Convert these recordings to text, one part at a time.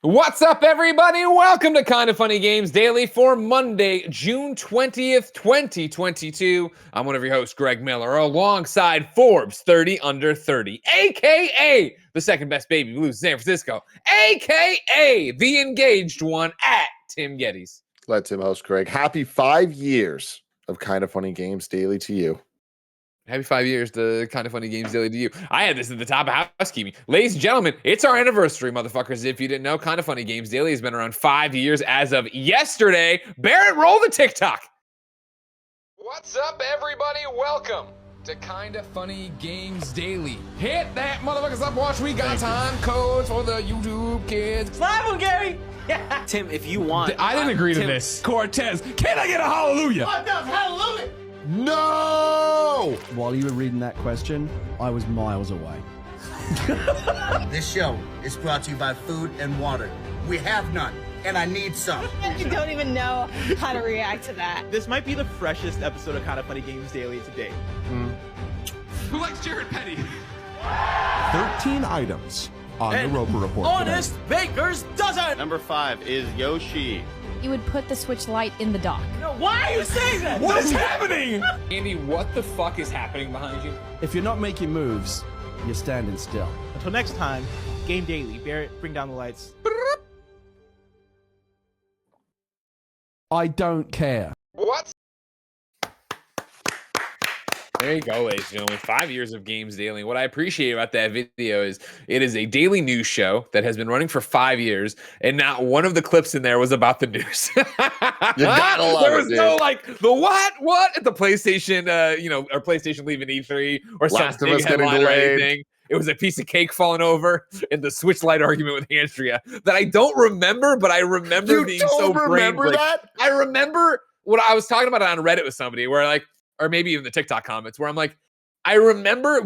What's up, everybody? Welcome to KindaFunny Games Daily for Monday, June 20th, 2022. I'm one of your hosts, Greg Miller, alongside Forbes 30 Under 30, a.k.a. the second best baby blues in San Francisco, a.k.a. the engaged one at Tim Geddes. Let Tim host, Greg. Happy 5 years of KindaFunny Games Daily to you. Happy 5 years to KindaFunny Games Daily to you. I had this at the top of housekeeping. Ladies and gentlemen, it's our anniversary, motherfuckers. If you didn't know, KindaFunny Games Daily has been around 5 years as of yesterday. Barrett, roll the TikTok. What's up, everybody? Welcome to KindaFunny Games Daily. Hit that motherfucker stopwatch. We got time codes for the YouTube kids. Slide one, Gary. Yeah. Tim, if you want. I didn't agree to this. Cortez, can I get a hallelujah? What the hallelujah? No! While you were reading that question, I was miles away. This show is brought to you by Food and Water. We have none, and I need some. You don't even know how to react to that. This might be the freshest episode of KindaFunny Games Daily to date. Who likes Jared Petty? 13 items on the Roper Report. Honest Baker's dozen. Number 5 is Yoshi. You would put the Switch Lite in the dock. No, why are you saying that? What is happening? Andy, what the fuck is happening behind you? If you're not making moves, you're standing still. Until next time, Game Daily. Barrett, bring down the lights. I don't care. What? There you go, ladies and gentlemen. 5 years of Games Daily. What I appreciate about that video is it is a daily news show that has been running for 5 years, and not one of the clips in there was about the news. You gotta love there it, was dude. no like the what at the PlayStation, or PlayStation leaving E3 or Last some of big Us getting headline or delayed. anything. It was a piece of cake falling over in the Switch Lite argument with Andrea that I don't remember, but I remember You being don't so remember brain-break. that? I remember what I was talking about on Reddit with somebody where like, or maybe even the TikTok comments where I'm like, I remember it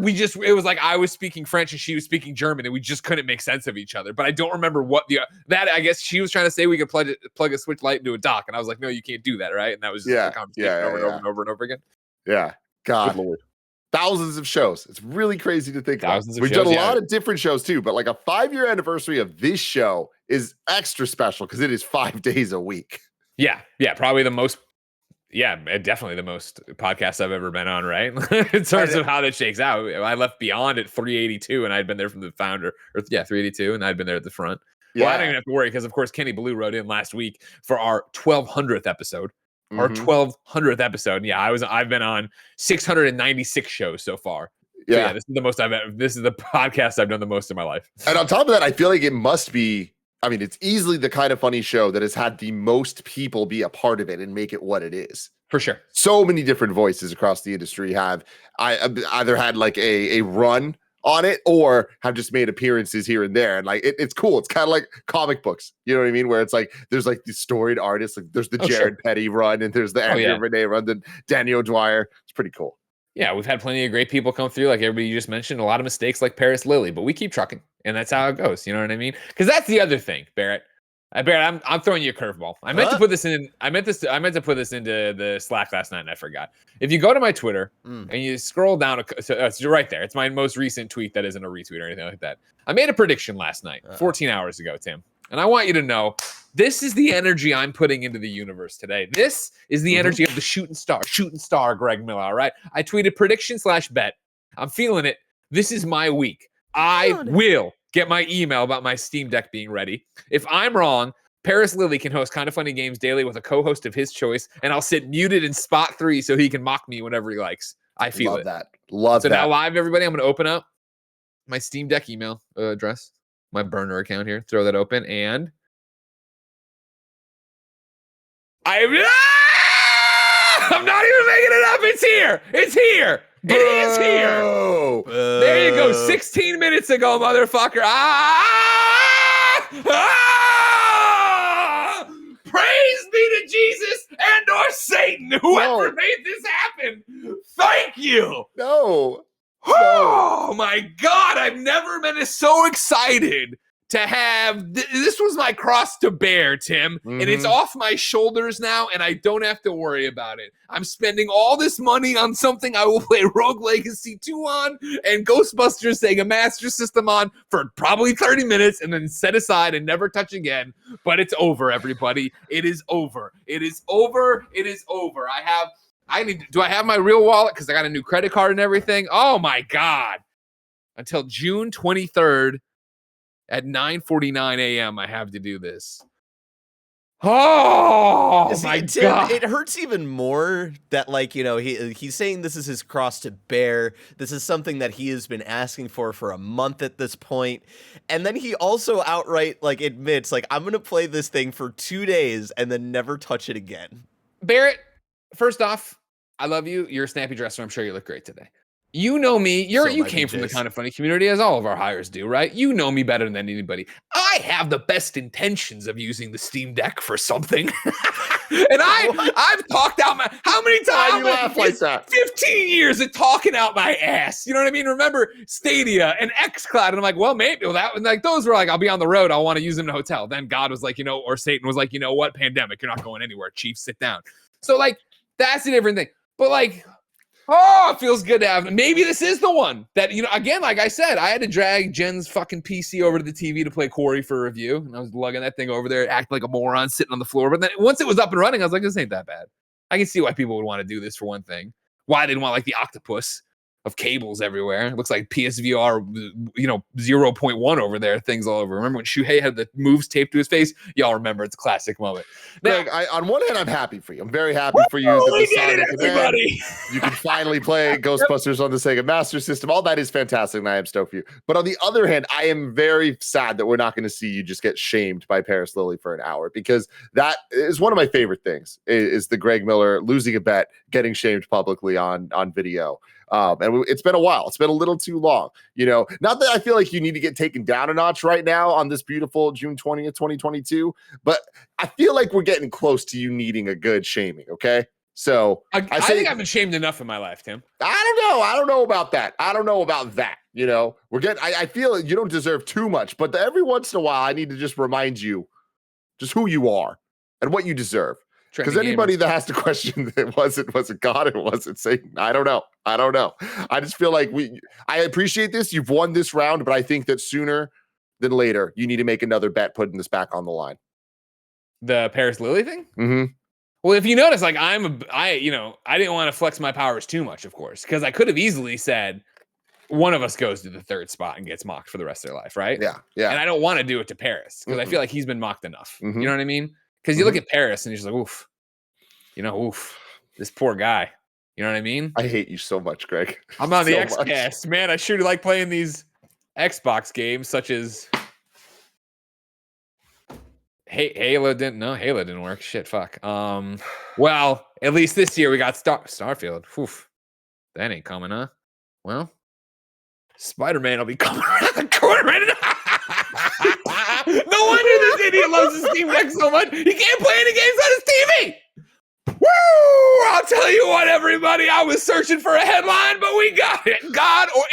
was like I was speaking French and she was speaking German and we just couldn't make sense of each other. But I don't remember what I guess she was trying to say we could plug a Switch Lite into a dock. And I was like, no, you can't do that, right? And that was just the conversation over and over again. Yeah. God. Good Lord. Thousands of shows. It's really crazy to think Thousands about. of We've done shows, a lot of different shows too, but like a 5-year anniversary of this show is extra special because it is 5 days a week. Yeah. Probably the most. Yeah, definitely the most podcasts I've ever been on, right? In terms of how that shakes out. I left Beyond at 382 and I'd been there from the founder. 382 and I'd been there at the front. Yeah. Well, I don't even have to worry because, of course, Kenny Blue wrote in last week for our 1200th episode. Our 1200th episode. Yeah, I've been on 696 shows so far. Yeah. So yeah, this is the most this is the podcast I've done the most in my life. And on top of that, I feel like it must be, I mean, it's easily the KindaFunny show that has had the most people be a part of it and make it what it is. For sure. So many different voices across the industry have either had like a run on it or have just made appearances here and there. And like, it's cool. It's kind of like comic books. You know what I mean? Where it's like, there's like the storied artists, like there's the Jared Petty run and there's the Andrea Renee run, then Danny O'Dwyer. It's pretty cool. Yeah, we've had plenty of great people come through, like everybody you just mentioned. A lot of mistakes, like Paris Lily, but we keep trucking, and that's how it goes. You know what I mean? Because that's the other thing, Barrett. Barrett, I'm throwing you a curveball. I meant to put this in. I meant to put this into the Slack last night, and I forgot. If you go to my Twitter and you scroll down, so it's right there. It's my most recent tweet that isn't a retweet or anything like that. I made a prediction last night, 14 hours ago, Tim, and I want you to know this is the energy I'm putting into the universe today. This is the energy of the shooting star, Greg Miller. All right, I tweeted prediction/bet. I'm feeling it. This is my week. I will get my email about my Steam Deck being ready. If I'm wrong, Paris Lily can host KindaFunny Games Daily with a co-host of his choice, and I'll sit muted in spot 3 so he can mock me whenever he likes. I feel it. Love that. So now live, everybody, I'm going to open up my Steam Deck email address, my burner account here, throw that open, and I'm not even making it up. It's here. It's here. It is here. There you go. 16 minutes ago, motherfucker. Praise be to Jesus and or Satan, whoever made this happen. Thank you. No. Oh my God. I've never been so excited to have this was my cross to bear, Tim, and it's off my shoulders now, and I don't have to worry about it. I'm spending all this money on something I will play Rogue Legacy 2 on and Ghostbusters Sega Master System on for probably 30 minutes and then set aside and never touch again. But it's over, everybody. It is over. It is over. It is over. Do I have my real wallet? Because I got a new credit card and everything. Oh my God. Until June 23rd. At 9:49 a.m., I have to do this. Oh my God! It hurts even more that, like, you know, he's saying this is his cross to bear. This is something that he has been asking for a month at this point, and then he also outright like admits, like, I'm gonna play this thing for 2 days and then never touch it again. Barrett, first off, I love you. You're a snappy dresser. I'm sure you look great today. You know me. You came from the Kind of Funny community, as all of our hires do, right? You know me better than anybody. I have the best intentions of using the Steam Deck for something. And I've talked out how many times? You laugh like that. 15 years of talking out my ass. You know what I mean? Remember Stadia and xCloud. And I'm like, well, maybe that. And like, those were like, I'll be on the road. I'll want to use them in a hotel. Then God was like, or Satan was like, you know what? Pandemic. You're not going anywhere. Chief, sit down. So like, that's a different thing. But like, oh, it feels good to have. Maybe this is the one that, again, like I said, I had to drag Jen's fucking PC over to the TV to play Quarry for review. And I was lugging that thing over there, acting like a moron, sitting on the floor. But then once it was up and running, I was like, this ain't that bad. I can see why people would want to do this for one thing. Why they didn't want like the octopus of cables everywhere. It looks like PSVR, 0.1 over there, things all over. Remember when Shuhei had the moves taped to his face? Y'all remember, it's a classic moment. Now, Greg, on one hand, I'm happy for you. I'm very happy for you that you can finally play Ghostbusters on the Sega Master System. All that is fantastic, and I am stoked for you. But on the other hand, I am very sad that we're not going to see you just get shamed by Paris Lily for an hour, because that is one of my favorite things, is the Greg Miller losing a bet, getting shamed publicly on video. And it's been a while. It's been a little too long, not that I feel like you need to get taken down a notch right now on this beautiful June 20th, 2022, but I feel like we're getting close to you needing a good shaming. Okay. So I think I've been shamed enough in my life, Tim. I don't know about that. I feel you don't deserve too much, but every once in a while I need to just remind you just who you are and what you deserve. Because anybody that has to question it wasn't God, it wasn't Satan. I don't know. I just feel like I appreciate this. You've won this round, but I think that sooner than later, you need to make another bet putting this back on the line. The Paris Lily thing? Mm-hmm. Well, if you notice, like I didn't want to flex my powers too much, of course, because I could have easily said one of us goes to the third spot and gets mocked for the rest of their life, right? Yeah. And I don't want to do it to Paris because I feel like he's been mocked enough. You know what I mean? Because you look at Paris and you're just like, oof, this poor guy. You know what I mean? I hate you so much, Greg. I'm on the XCast, man. I sure do like playing these Xbox games, such as Halo didn't work. Shit, fuck. Well, at least this year we got Starfield. Oof, that ain't coming, huh? Well, Spider-Man will be coming around the corner. No wonder this idiot loves his Steam Deck so much. He can't play any games on his TV. Woo! I'll tell you what, everybody. I was searching for a headline, but we got it. God or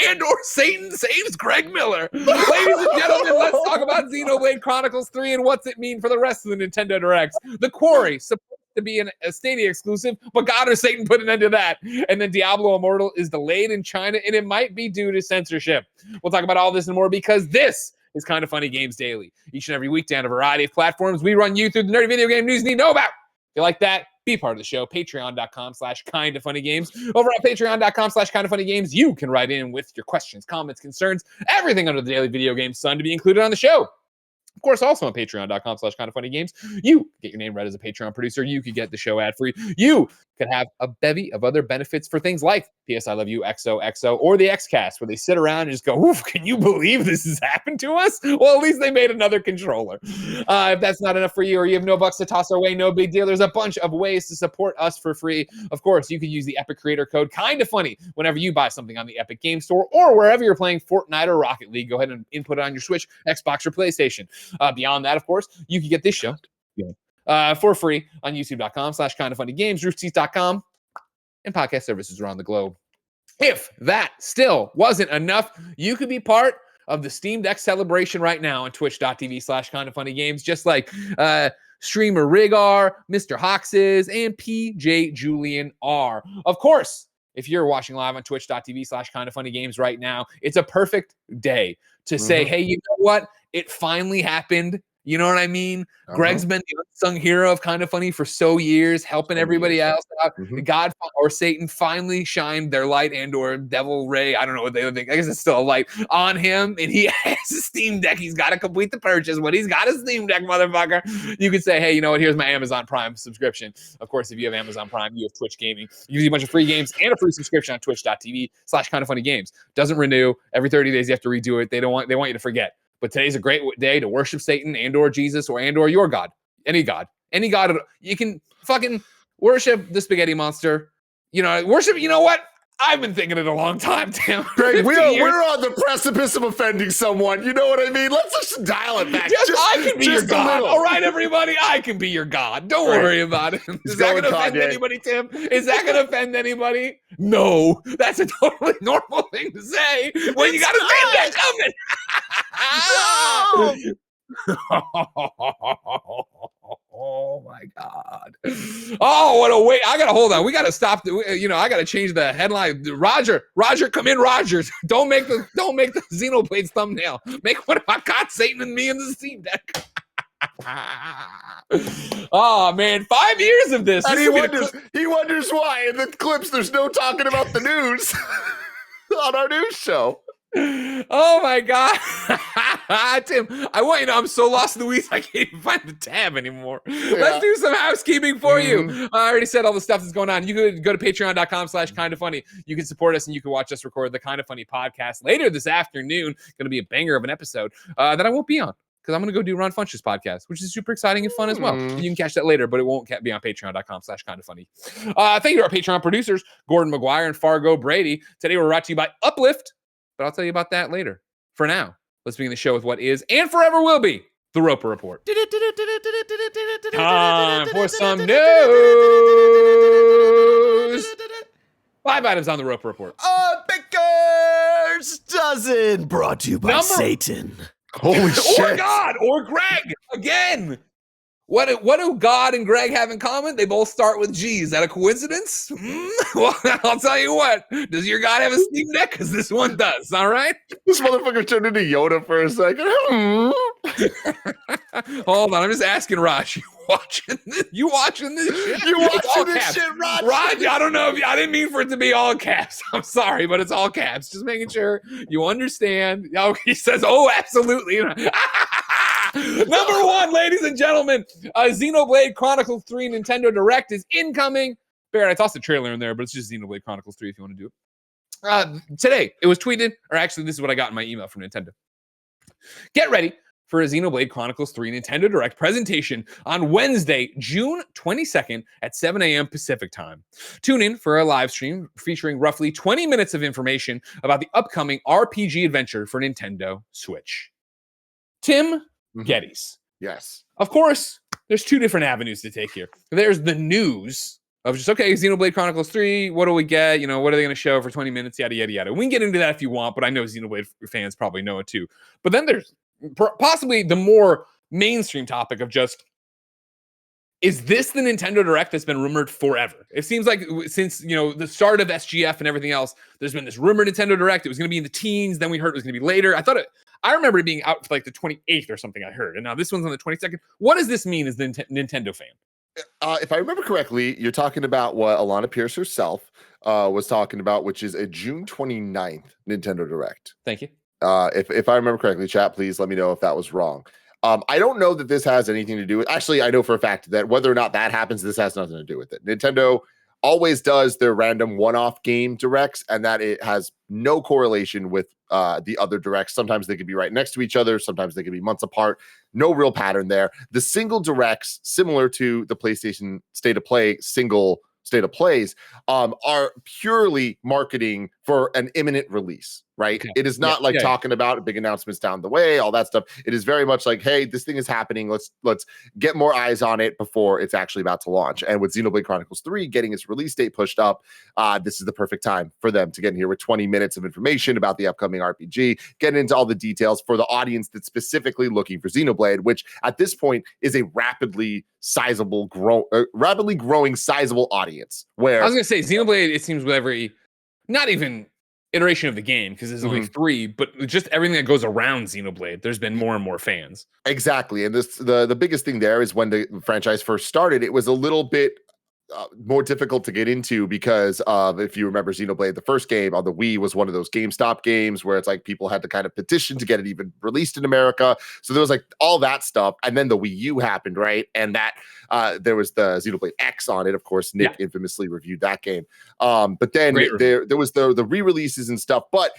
Satan saves Greg Miller. Ladies and gentlemen, let's talk about Xenoblade Chronicles 3 and what's it mean for the rest of the Nintendo Directs. The Quarry, supposed to be a Stadia exclusive, but God or Satan put an end to that. And then Diablo Immortal is delayed in China, and it might be due to censorship. We'll talk about all this and more because this is Kind of Funny Games Daily. Each and every weekday on a variety of platforms, we run you through the nerdy video game news you need to know about. If you like that, be part of the show. Patreon.com/KindaFunnyGames. Over at Patreon.com/KindaFunnyGames, you can write in with your questions, comments, concerns, everything under the Daily Video Game Sun to be included on the show. Of course, also on Patreon.com/KindaFunnyGames, you get your name read as a Patreon producer. You could get the show ad-free. You could have a bevy of other benefits for things like PS I Love You, XOXO, or the XCast, where they sit around and just go, oof, can you believe this has happened to us? Well, at least they made another controller. If that's not enough for you or you have no bucks to toss our way, no big deal. There's a bunch of ways to support us for free. Of course, you can use the Epic Creator Code KindaFunny whenever you buy something on the Epic Game Store or wherever you're playing Fortnite or Rocket League. Go ahead and input it on your Switch, Xbox, or PlayStation. Beyond that, of course, you can get this show for free on youtube.com/KindaFunnyGames, rootseats.com, and podcast services around the globe. If that still wasn't enough, you could be part of the Steam Deck celebration right now on twitch.tv/KindaFunnyGames, just like streamer Rigar, Mr. Hoxes, and PJ Julian R. Of course, if you're watching live on twitch.tv/KindaFunnyGames right now, it's a perfect day to say, hey, you know what? It finally happened. You know what I mean? Greg's been the unsung hero of Kinda Funny for years, helping everybody else out. God or Satan finally shined their light and or devil ray, I don't know what they would think. I guess it's still a light on him, and he has a Steam Deck. He's got to complete the purchase. When he's got a Steam Deck, motherfucker, you could say, hey, you know what? Here's my Amazon Prime subscription. Of course, if you have Amazon Prime, you have Twitch Gaming. You get a bunch of free games and a free subscription on twitch.tv/KindaFunnyGames. Doesn't renew. Every 30 days you have to redo it. They want you to forget. But today's a great day to worship Satan and or Jesus and or your God. Any God. You can fucking worship the spaghetti monster. You know, worship, you know what? I've been thinking it a long time, Tim. Greg, we're on the precipice of offending someone. You know what I mean? Let's just dial it back. I can be your God. All right, everybody, I can be your God. Don't worry about it. Is that going to offend anybody, Tim? Is that going to offend anybody? No. That's a totally normal thing to say when you got to say that coming. Oh my God. Oh, what a wait. I gotta hold on. We gotta stop. I gotta change the headline. Roger, come in, Rogers. Don't make the Xenoblade thumbnail. Make what I got Satan and me in the Steam Deck. Oh man, 5 years of this. And he wonders why in the clips there's no talking about the news on our news show. Oh my God. Tim, I'm so lost in the weeds I can't even find the tab anymore. Let's do some housekeeping for you. I already said all the stuff that's going on. You can go to patreon.com/KindaFunny. You can support us and you can watch us record the Kinda Funny podcast later this afternoon. Going to be a banger of an episode that I won't be on, because I'm going to go do Ron Funch's podcast, which is super exciting and fun as well. You can catch that later, but it won't be on patreon.com/KindaFunny. Thank you to our Patreon producers, Gordon McGuire and Fargo Brady. Today we're brought to you by Uplift, but I'll tell you about that later. For now, let's begin the show with what is and forever will be the Roper Report. Time for some news. 5 items on the Roper Report. A Baker's Dozen, brought to you by Satan. Holy shit. Or God, or Greg, again. What do God and Greg have in common? They both start with G. Is that a coincidence? Well, I'll tell you what. Does your God have a Steam Deck? Because this one does, all right? This motherfucker turned into Yoda for a second. Hold on, I'm just asking Raj. You watching this shit? You watching this shit, Raj? Raj, I don't know. I didn't mean for it to be all caps. I'm sorry, but it's all caps. Just making sure you understand. Oh, he says, oh, absolutely. Number one, ladies and gentlemen, Xenoblade Chronicles 3 Nintendo Direct is incoming. Barrett, I tossed a trailer in there, but it's just Xenoblade Chronicles 3 if you want to do it. Today, it was tweeted, or actually, this is what I got in my email from Nintendo. Get ready for a Xenoblade Chronicles 3 Nintendo Direct presentation on Wednesday, June 22nd at 7 a.m. Pacific time. Tune in for a live stream featuring roughly 20 minutes of information about the upcoming RPG adventure for Nintendo Switch. Tim Geddes. Yes. Of course, there's two different avenues to take here. There's the news of just, okay, Xenoblade Chronicles 3, what do we get? What are they going to show for 20 minutes? Yada, yada, yada. We can get into that if you want, but I know Xenoblade fans probably know it too. But then there's possibly the more mainstream topic of just, is this the Nintendo Direct that's been rumored forever? It seems like since, the start of SGF and everything else, there's been this rumored Nintendo Direct. It was going to be in the teens. Then we heard it was going to be later. I remember it being out for like the 28th or something I heard. And now this one's on the 22nd. What does this mean as the Nintendo fan? If I remember correctly, you're talking about what Alana Pierce herself was talking about, which is a June 29th Nintendo Direct. Thank you. If I remember correctly, chat, please let me know if that was wrong. I don't know that this has anything to do with, actually, I know for a fact that whether or not that happens, this has nothing to do with it. Nintendo always does their random one-off game directs, and that it has no correlation with the other directs. Sometimes they could be right next to each other. Sometimes they could be months apart. No real pattern there. The single directs, similar to the PlayStation State of Play single state of plays, are purely marketing for an imminent release, right? Okay. It is not talking about big announcements down the way, all that stuff. It is very much like, hey, this thing is happening. Let's get more eyes on it before it's actually about to launch. And with Xenoblade Chronicles 3 getting its release date pushed up, this is the perfect time for them to get in here with 20 minutes of information about the upcoming RPG, getting into all the details for the audience that's specifically looking for Xenoblade, which at this point is a rapidly growing sizable audience. Where I was gonna say Xenoblade, it seems with every, not even iteration of the game, because there's only 3, but just everything that goes around Xenoblade, there's been more and more fans. Exactly. And the biggest thing there is when the franchise first started, it was a little bit more difficult to get into because of, if you remember Xenoblade, the first game on the Wii was one of those GameStop games where it's like people had to kind of petition to get it even released in America. So there was like all that stuff. And then the Wii U happened, right? And that there was the Xenoblade X on it. Of course, Nick infamously reviewed that game. But then there was the re-releases and stuff, but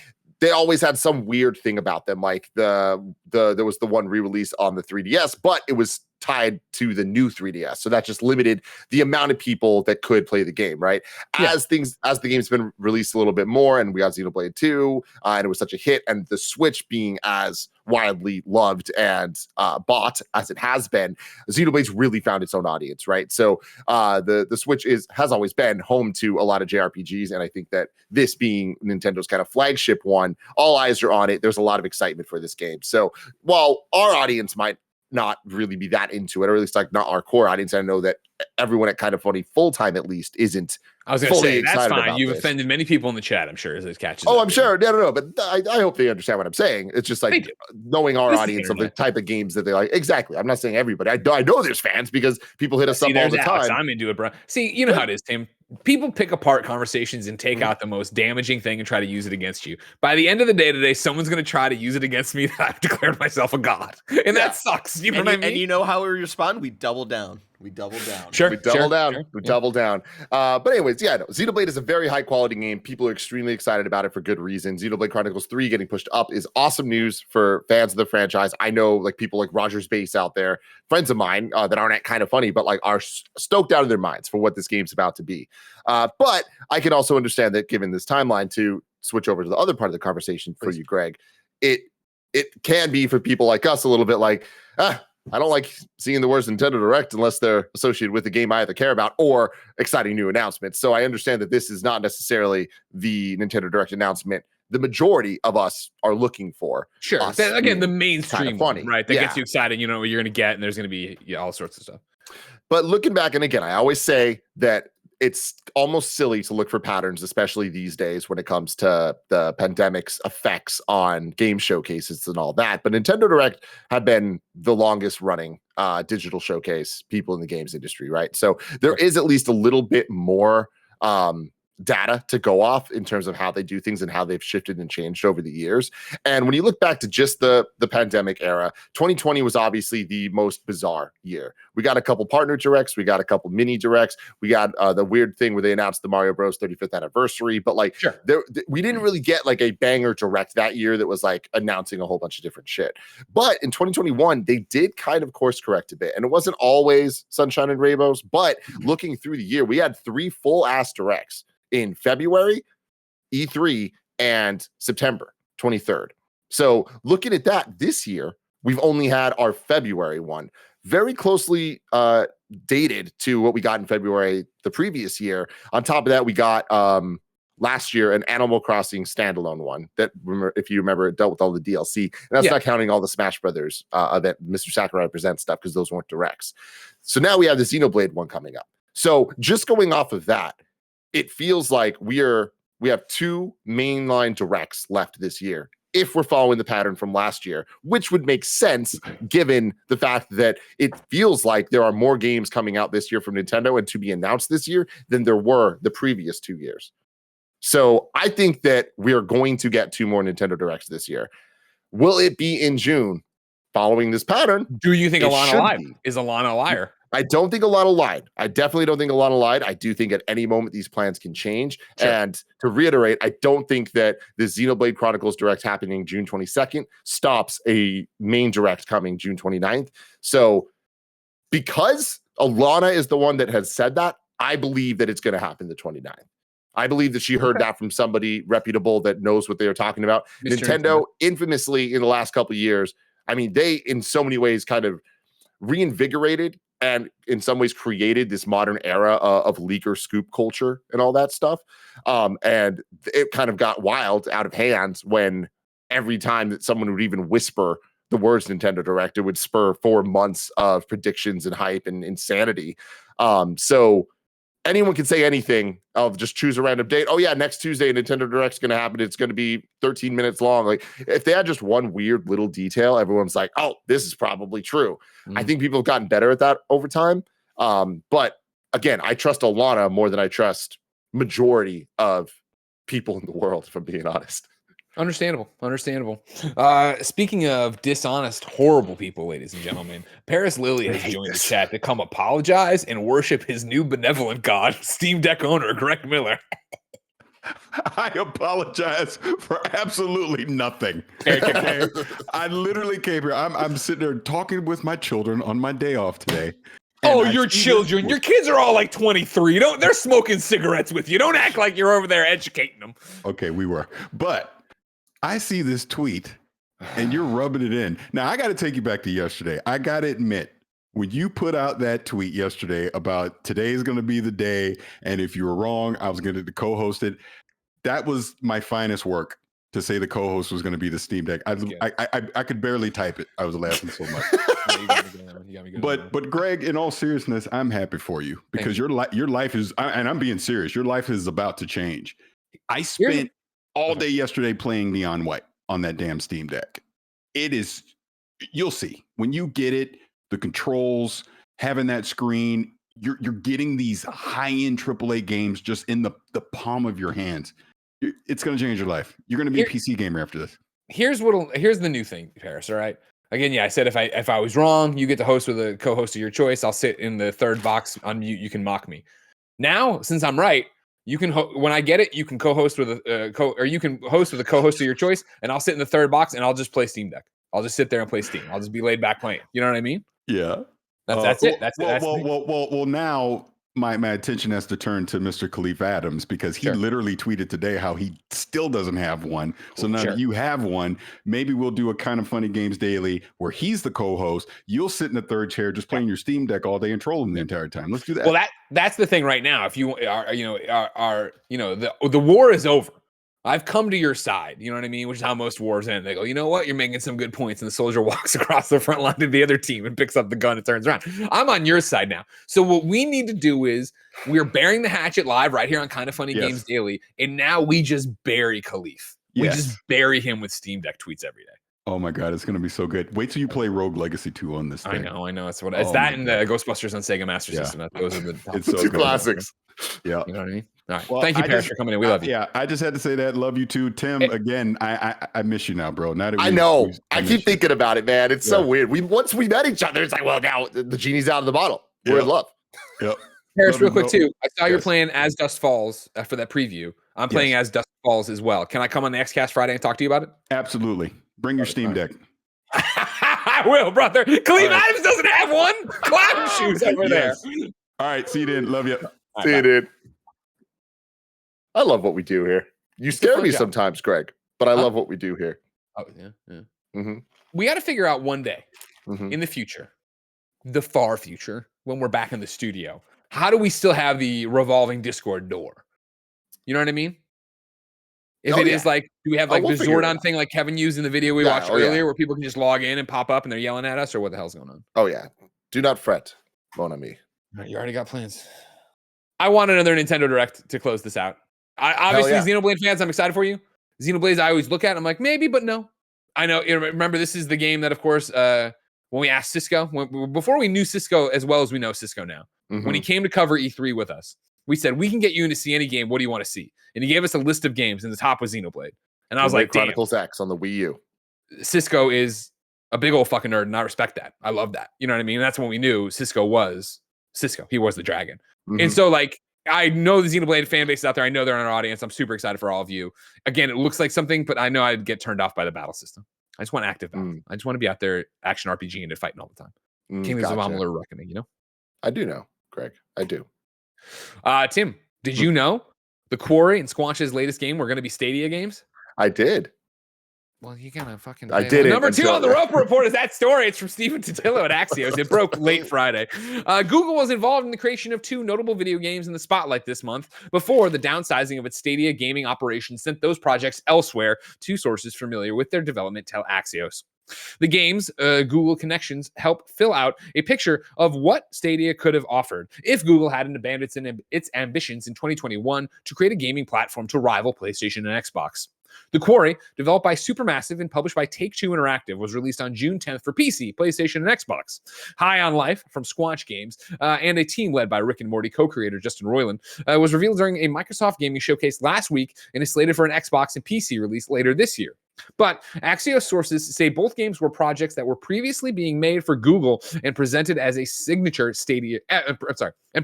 they always had some weird thing about them. Like there was the one re-release on the 3DS, but it was tied to the new 3DS. So that just limited the amount of people that could play the game, right? As the game's been released a little bit more, and we got Xenoblade 2, and it was such a hit, and the Switch being as widely loved and bought as it has been, Xenoblade's really found its own audience, right? So the Switch has always been home to a lot of JRPGs, and I think that this being Nintendo's kind of flagship one, all eyes are on it. There's a lot of excitement for this game. So while our audience might not really be that into it, or at least like not our core audience, I know that everyone at KindaFunny full-time at least isn't. I was going to say, that's fine. You've offended many people in the chat, I'm sure, as it catches up. I'm sure. No. But I hope they understand what I'm saying. It's just like knowing our audience of the type of games that they like. Exactly. I'm not saying everybody. I know there's fans because people hit us up all the time. I'm into it, bro. See, you know how it is, Tim. People pick apart conversations and take out the most damaging thing and try to use it against you. By the end of the day today, someone's going to try to use it against me that I've declared myself a god. And that sucks. You know what I mean? And you know how we respond? We double down. We double down. We double down. But anyways, Xenoblade is a very high quality game. People are extremely excited about it for good reason. Xenoblade Chronicles 3 getting pushed up is awesome news for fans of the franchise. I know like people like Rogers Base out there, friends of mine that aren't at KindaFunny, but like are stoked out of their minds for what this game's about to be. But I can also understand that given this timeline, to switch over to the other part of the conversation for you, Greg, it can be for people like us a little bit like, I don't like seeing the words Nintendo Direct unless they're associated with the game I either care about or exciting new announcements. So I understand that this is not necessarily the Nintendo Direct announcement the majority of us are looking for. Sure. Again, the mainstream funny, right? That gets you excited. You know what you're going to get, and there's going to be all sorts of stuff. But looking back, and again, I always say that it's almost silly to look for patterns, especially these days when it comes to the pandemic's effects on game showcases and all that. But Nintendo Direct had been the longest running digital showcase people in the games industry, right? So there is at least a little bit more data to go off in terms of how they do things and how they've shifted and changed over the years. And when you look back to just the pandemic era, 2020 was obviously the most bizarre year. We got a couple partner directs, we got a couple mini directs, we got the weird thing where they announced the Mario Bros 35th anniversary, but like we didn't really get like a banger direct that year that was like announcing a whole bunch of different shit. But in 2021, they did kind of course correct a bit, and it wasn't always sunshine and rainbows, but looking through the year, we had 3 full ass directs in February, E3, and September 23rd. So looking at that this year, we've only had our February one, very closely dated to what we got in February the previous year. On top of that, we got last year an Animal Crossing standalone one that, if you remember, it dealt with all the DLC. And that's not counting all the Smash Brothers event, Mr. Sakurai Presents stuff, because those weren't directs. So now we have the Xenoblade one coming up. So just going off of that, it feels like we have 2 mainline directs left this year, if we're following the pattern from last year, which would make sense given the fact that it feels like there are more games coming out this year from Nintendo and to be announced this year than there were the previous 2 years. So I think that we are going to get 2 more Nintendo Directs this year. Will it be in June following this pattern? Do you think Alana lied? Is Alana a liar? I don't think Alana lied. I definitely don't think Alana lied. I do think at any moment these plans can change. Sure. And to reiterate, I don't think that the Xenoblade Chronicles Direct happening June 22nd stops a main direct coming June 29th. So because Alana is the one that has said that, I believe that it's going to happen the 29th. I believe that she heard that from somebody reputable that knows what they were talking about. Nintendo, infamously in the last couple of years, I mean, they in so many ways kind of reinvigorated and in some ways created this modern era of leaker scoop culture and all that stuff. And it kind of got wild out of hands when every time that someone would even whisper the words Nintendo Direct, it would spur 4 months of predictions and hype and insanity. So anyone can say anything of just choose a random date. Oh yeah, next Tuesday Nintendo Direct's going to happen. It's going to be 13 minutes long. Like if they had just one weird little detail, everyone's like, oh, this is probably true. I think people have gotten better at that over time. But again, I trust Alana more than I trust majority of people in the world, if I'm being honest. Understandable. Speaking of dishonest, horrible people, ladies and gentlemen, Paris Lily has joined the chat to come apologize and worship his new benevolent god, Steam Deck owner Greg Miller. I apologize for absolutely nothing. Okay? I literally came here. I'm sitting there talking with my children on my day off today. Oh, your children. Your kids are all like 23. They're smoking cigarettes with you. Don't act like you're over there educating them. Okay, we were. But I see this tweet and you're rubbing it in. Now, I got to take you back to yesterday. I got to admit, when you put out that tweet yesterday about today is going to be the day, and if you were wrong, I was going to co-host it. That was my finest work, to say the co-host was going to be the Steam Deck. I could barely type it. I was laughing so much. But Greg, in all seriousness, I'm happy for you because your life is, and I'm being serious, your life is about to change. I spent all day yesterday playing Neon White on that damn Steam Deck. It is, you'll see when you get it, the controls, having that screen, you're getting these high-end AAA games just in the palm of your hands. It's going to change your life. You're going to be a PC gamer after this. Here's the new thing, Paris. All right. Again, yeah, I said if I was wrong, you get to host with a co-host of your choice. I'll sit in the third box on mute. You can mock me. Now, since I'm right, you can when I get it, you can co-host with you can host with a co-host of your choice, and I'll sit in the third box and I'll just play Steam Deck. I'll just sit there and play Steam. I'll just be laid back playing. You know what I mean? Yeah. That's it. Well, now my attention has to turn to Mr. Khalif Adams because he literally tweeted today how he still doesn't have one. So now that you have one, maybe we'll do a Kind of Funny Games Daily where he's the co-host. You'll sit in the third chair just playing your Steam Deck all day and trolling the entire time. Let's do that. Well, that's the thing right now. If you are the war is over. I've come to your side, you know what I mean? Which is how most wars end. They go, you know what? You're making some good points. And the soldier walks across the front line to the other team and picks up the gun and turns around. I'm on your side now. So what we need to do is we're bearing the hatchet live right here on Kind of Funny Games Daily. And now we just bury Khalif. We just bury him with Steam Deck tweets every day. Oh my God, it's going to be so good. Wait till you play Rogue Legacy 2 on this thing. I know. It's that and the Ghostbusters on Sega Master System. Those are the it's so two classics. Yeah. You know what I mean? All right. Well, thank you, Paris, for coming in. We love you. Yeah, I just had to say that. Love you too. Tim, again, I miss you now, bro. Now that I know. I keep thinking about it, man. It's so weird. Once we met each other, it's like, well, now the genie's out of the bottle. We're in love. Yep. Paris, real quick, too. I saw you're playing As Dust Falls for that preview. I'm playing As Dust Falls as well. Can I come on the XCast Friday and talk to you about it? Absolutely. Bring your Steam Deck. I will, brother. Khalif Adams doesn't have one. Clown shoes over there. All right. See you then. Love you. See you, dude. I love what we do here. You scare me sometimes, Greg, but I love what we do here. Oh, yeah. Mm-hmm. We got to figure out one day in the future, the far future, when we're back in the studio, how do we still have the revolving Discord door? You know what I mean? If is like, do we have like the Zordon thing like Kevin used in the video we watched earlier where people can just log in and pop up and they're yelling at us, or what the hell's going on? Oh, yeah. Do not fret, mon ami. You already got plans. I want another Nintendo Direct to close this out. Obviously, Xenoblade fans, I'm excited for you. Xenoblade, I always look at, I'm like, maybe, but no. I know. Remember, this is the game that, of course, when we asked Cisco, before we knew Cisco as well as we know Cisco now, when he came to cover E3 with us, we said, we can get you in to see any game. What do you want to see? And he gave us a list of games, and the top was Xenoblade. And I was like, Chronicles X on the Wii U. Cisco is a big old fucking nerd, and I respect that. I love that. You know what I mean? And that's when we knew Cisco was Cisco. He was the dragon. And so, like, I know the Xenoblade fan base is out there. I know they're in our audience. I'm super excited for all of you. Again, it looks like something, but I know I'd get turned off by the battle system. I just want active battle. I just want to be out there action RPG and fighting all the time. Kingdoms of Amalur Reckoning, you know? I do know, Greg. I do. Tim, did you know the Quarry and Squanch's latest game were going to be Stadia games? I did. Well, you gotta fucking. I didn't Number 2 until- on the Roper Report is that story. It's from Stephen Totillo at Axios. It broke late Friday. Google was involved in the creation of 2 notable video games in the spotlight this month before the downsizing of its Stadia gaming operations sent those projects elsewhere. 2 sources familiar with their development tell Axios. The game's Google connections help fill out a picture of what Stadia could have offered if Google hadn't abandoned its ambitions in 2021 to create a gaming platform to rival PlayStation and Xbox. The Quarry, developed by Supermassive and published by Take-Two Interactive, was released on June 10th for PC, PlayStation, and Xbox. High on Life from Squanch Games and a team led by Rick and Morty co-creator Justin Roiland was revealed during a Microsoft gaming showcase last week and is slated for an Xbox and PC release later this year. But Axios sources say both games were projects that were previously being made for Google and presented as a signature Stadia.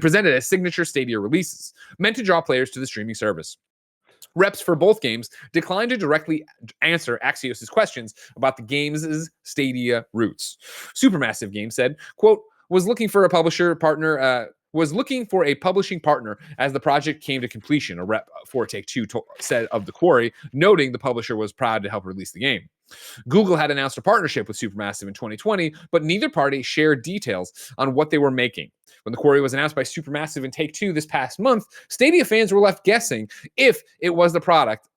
Presented as signature Stadia releases, meant to draw players to the streaming service. Reps for both games declined to directly answer Axios' questions about the game's Stadia roots. Supermassive Games said, quote, was looking for a publishing partner as the project came to completion, a rep for Take-Two said of the Quarry, noting the publisher was proud to help release the game. Google had announced a partnership with Supermassive in 2020, but neither party shared details on what they were making. When the Quarry was announced by Supermassive and Take-Two this past month, Stadia fans were left guessing if it was the product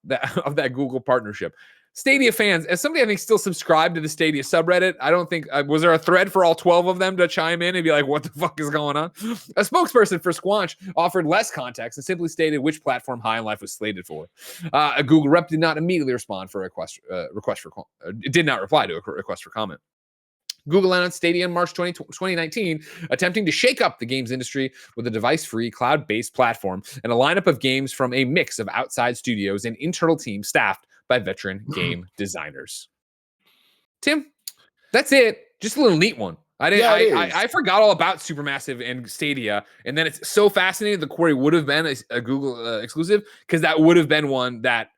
of that Google partnership. Stadia fans, as somebody I think still subscribed to the Stadia subreddit, I don't think, was there a thread for all 12 of them to chime in and be like, what the fuck is going on? A spokesperson for Squanch offered less context and simply stated which platform High on Life was slated for. A Google rep did not immediately respond for did not reply to a request for comment. Google announced Stadia in March 2019, attempting to shake up the games industry with a device-free, cloud-based platform and a lineup of games from a mix of outside studios and internal teams staffed by veteran game designers. Tim, that's it. Just a little neat one. I forgot all about Supermassive and Stadia, and then it's so fascinating. The Quarry would have been a Google exclusive because that would have been one that,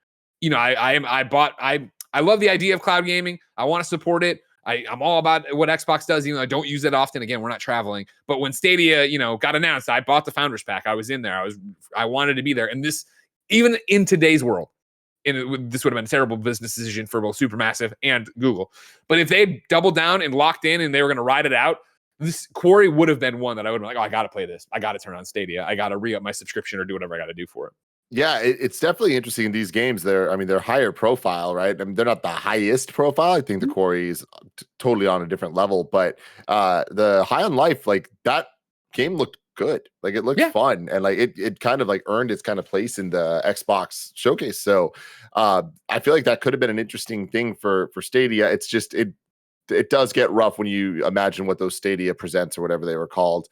you know, I love the idea of cloud gaming. I want to support it. I'm all about what Xbox does, even though I don't use it often. Again, we're not traveling. But when Stadia, got announced, I bought the Founders Pack. I was in there. I wanted to be there. And this, even in today's world, this would have been a terrible business decision for both Supermassive and Google. But if they doubled down and locked in and they were going to ride it out, this Quarry would have been one that I would have been like, oh, I got to play this. I got to turn on Stadia. I got to re-up my subscription or do whatever I got to do for it. Yeah, it's definitely interesting in these games. They're higher profile, right? I mean, they're not the highest profile. I think the Quarry is totally on a different level, but the High on Life, like that game looked good. Like it looked fun, and like it kind of like earned its kind of place in the Xbox showcase. So I feel like that could have been an interesting thing for Stadia. It's just it does get rough when you imagine what those Stadia presents or whatever they were called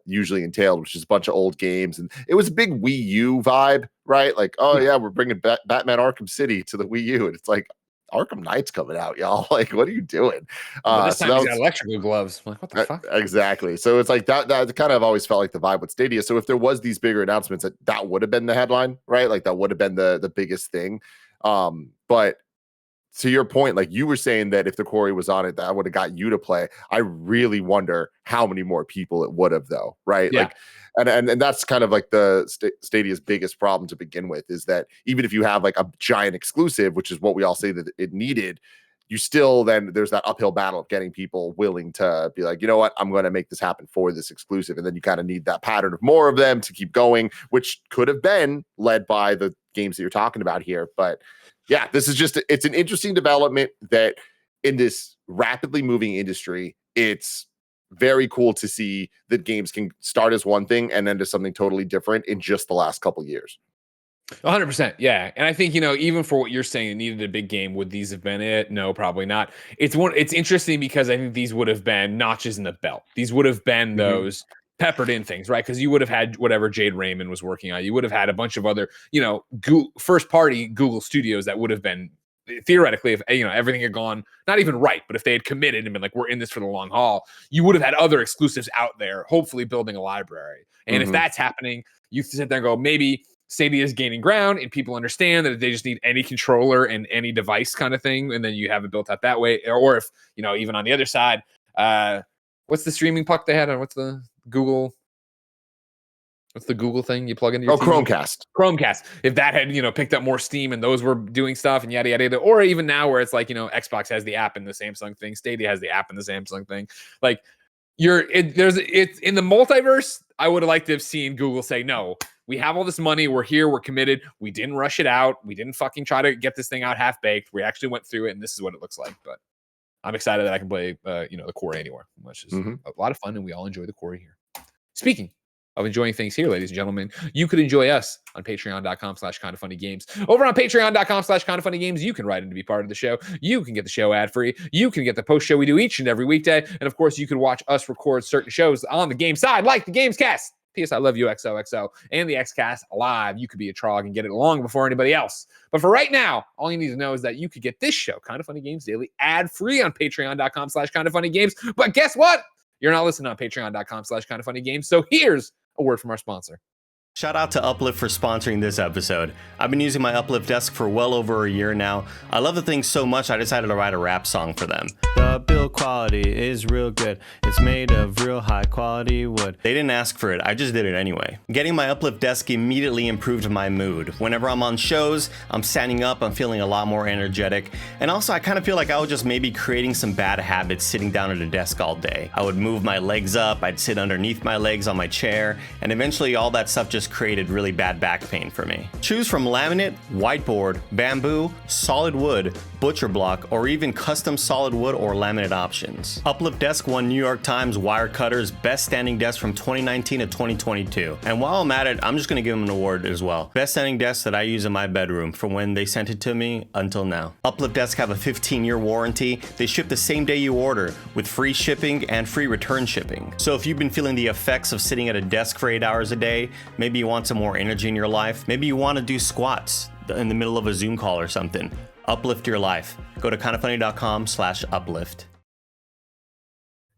usually entailed, which is a bunch of old games. And it was a big Wii U vibe, right? Like, oh yeah, we're bringing Batman Arkham City to the Wii U, and it's like Arkham Knight's coming out, y'all. Like, what are you doing? This time he's got electrical gloves. I'm like, what the fuck? Exactly. So it's like that kind of always felt like the vibe with Stadia. So if there was these bigger announcements, that would have been the headline, right? Like that would have been the biggest thing. But to your point, like you were saying that if the Quarry was on it, that would have got you to play. I really wonder how many more people it would have, though, right? Yeah. Like, and that's kind of like the Stadia's biggest problem to begin with, is that even if you have like a giant exclusive, which is what we all say that it needed, you still then there's that uphill battle of getting people willing to be like, you know what, I'm going to make this happen for this exclusive, and then you kind of need that pattern of more of them to keep going, which could have been led by the games that you're talking about here, but. Yeah, this is it's an interesting development that in this rapidly moving industry, it's very cool to see that games can start as one thing and then to something totally different in just the last couple years. 100%. Yeah. And I think, even for what you're saying, it needed a big game. Would these have been it? No, probably not. It's interesting because I think these would have been notches in the belt. These would have been those peppered in things, right? Because you would have had whatever Jade Raymond was working on. You would have had a bunch of other, first party Google studios that would have been theoretically, if everything had gone not even right, but if they had committed and been like, we're in this for the long haul, you would have had other exclusives out there, hopefully building a library. And if that's happening, you sit there and go, maybe Stadia is gaining ground and people understand that they just need any controller and any device kind of thing. And then you have it built out that way. Or if, even on the other side, what's the streaming puck they had on what's the Google What's the Google thing you plug into your TV? Chromecast. Chromecast. If that had, picked up more steam and those were doing stuff and yada, yada, yada, or even now where it's like, Xbox has the app in the Samsung thing, Stadia has the app in the Samsung thing. Like it's in the multiverse. I would have liked to have seen Google say, no, we have all this money. We're here. We're committed. We didn't rush it out. We didn't fucking try to get this thing out half baked. We actually went through it and this is what it looks like. But I'm excited that I can play, the Quarry anywhere, which is a lot of fun. And we all enjoy the Quarry here. Speaking of enjoying things here, ladies and gentlemen, you could enjoy us on patreon.com/KindaFunnyGames. Over on patreon.com/KindaFunnyGames, you can write in to be part of the show. You can get the show ad-free. You can get the post show we do each and every weekday. And of course, you can watch us record certain shows on the game side, like the Gamescast. P.S. I love you, XOXO, and the XCast live. You could be a trog and get it long before anybody else. But for right now, all you need to know is that you could get this show, Kinda Funny Games Daily, ad-free on patreon.com/KindaFunnyGames. But guess what? You're not listening on patreon.com/KindaFunnyGames. So here's a word from our sponsor. Shout out to Uplift for sponsoring this episode. I've been using my Uplift desk for well over a year now. I love the thing so much I decided to write a rap song for them. The build quality is real good. It's made of real high quality wood. They didn't ask for it, I just did it anyway. Getting my Uplift desk immediately improved my mood. Whenever I'm on shows, I'm standing up, I'm feeling a lot more energetic. And also I kind of feel like I was just maybe creating some bad habits sitting down at a desk all day. I would move my legs up, I'd sit underneath my legs on my chair, and eventually all that stuff just created really bad back pain for me. Choose from laminate, whiteboard, bamboo, solid wood, butcher block, or even custom solid wood or laminate options. Uplift Desk won New York Times Wirecutter's Best Standing Desk from 2019 to 2022. And while I'm at it, I'm just gonna give them an award as well. Best standing desk that I use in my bedroom from when they sent it to me until now. Uplift Desk have a 15-year warranty. They ship the same day you order with free shipping and free return shipping. So if you've been feeling the effects of sitting at a desk for 8 hours a day, maybe you want some more energy in your life, maybe you want to do squats in the middle of a Zoom call or something, uplift your life. Go to kindafunny.com/uplift.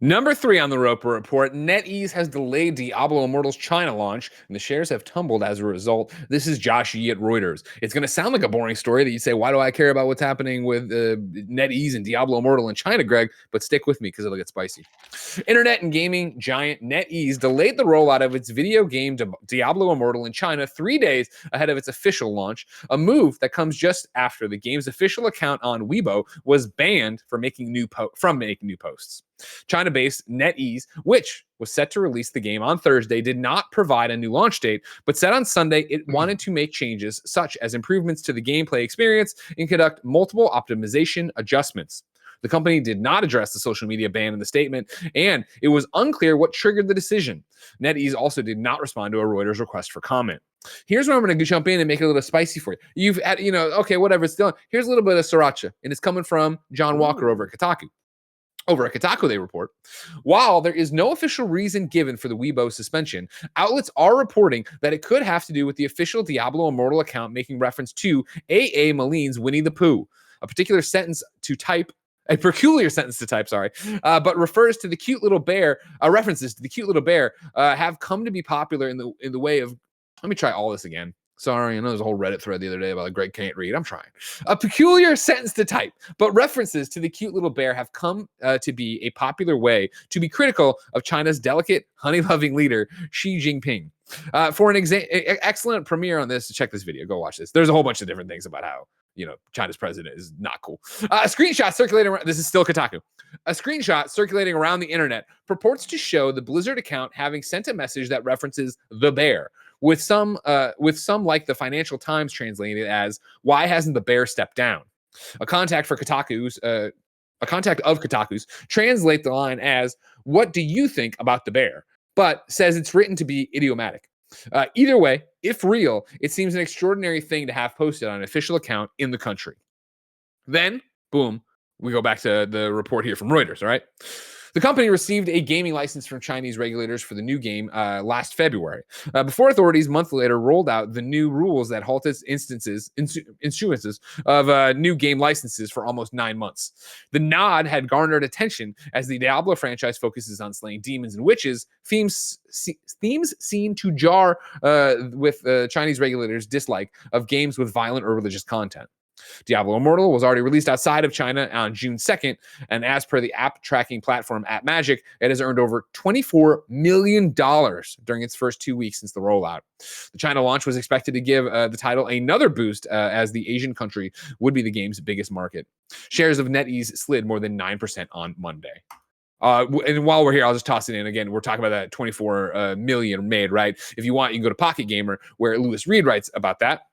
Number 3 on the Roper Report, NetEase has delayed Diablo Immortal's China launch, and the shares have tumbled as a result. This is Josh Yee at Reuters. It's going to sound like a boring story that you say, why do I care about what's happening with NetEase and Diablo Immortal in China, Greg? But stick with me because it'll get spicy. Internet and gaming giant NetEase delayed the rollout of its video game Diablo Immortal in China 3 days ahead of its official launch, a move that comes just after the game's official account on Weibo was banned from making new posts. China-based NetEase, which was set to release the game on Thursday, did not provide a new launch date, but said on Sunday it wanted to make changes such as improvements to the gameplay experience and conduct multiple optimization adjustments. The company did not address the social media ban in the statement, and it was unclear what triggered the decision. NetEase also did not respond to a Reuters request for comment. Here's where I'm going to jump in and make it a little spicy for you. You've had, okay, whatever it's done. Here's a little bit of sriracha, and it's coming from John Walker over at Kotaku. Over at Kotaku, they report, while there is no official reason given for the Weibo suspension, outlets are reporting that it could have to do with the official Diablo Immortal account making reference to A.A. Maline's Winnie the Pooh, a peculiar sentence to type, but refers to the cute little bear. References to the cute little bear have come to be popular in the way of. Let me try all this again. Sorry, I know there's a whole Reddit thread the other day about Greg can't read. I'm trying. A peculiar sentence to type, but references to the cute little bear have come to be a popular way to be critical of China's delicate, honey-loving leader, Xi Jinping. For an excellent premiere on this, check this video. Go watch this. There's a whole bunch of different things about how China's president is not cool. A screenshot circulating around, this is still Kotaku. A screenshot circulating around the internet purports to show the Blizzard account having sent a message that references the bear, with some like the Financial Times translated as, "Why hasn't the bear stepped down?" A contact of Kotaku's translate the line as, "What do you think about the bear?" but says it's written to be idiomatic. Either way, if real, it seems an extraordinary thing to have posted on an official account in the country. Then, boom, we go back to the report here from Reuters, all right? The company received a gaming license from Chinese regulators for the new game last February, before authorities a month later rolled out the new rules that halted issuances of new game licenses for almost 9 months. The nod had garnered attention as the Diablo franchise focuses on slaying demons and witches, themes seem to jar with Chinese regulators' dislike of games with violent or religious content. Diablo Immortal was already released outside of China on June 2nd, and as per the app tracking platform AppMagic, it has earned over $24 million during its first 2 weeks since the rollout. The China launch was expected to give the title another boost as the Asian country would be the game's biggest market. Shares of NetEase slid more than 9% on Monday. And while we're here, I'll just toss it in again. We're talking about that 24 million made, right? If you want, you can go to Pocket Gamer, where Lewis Reed writes about that.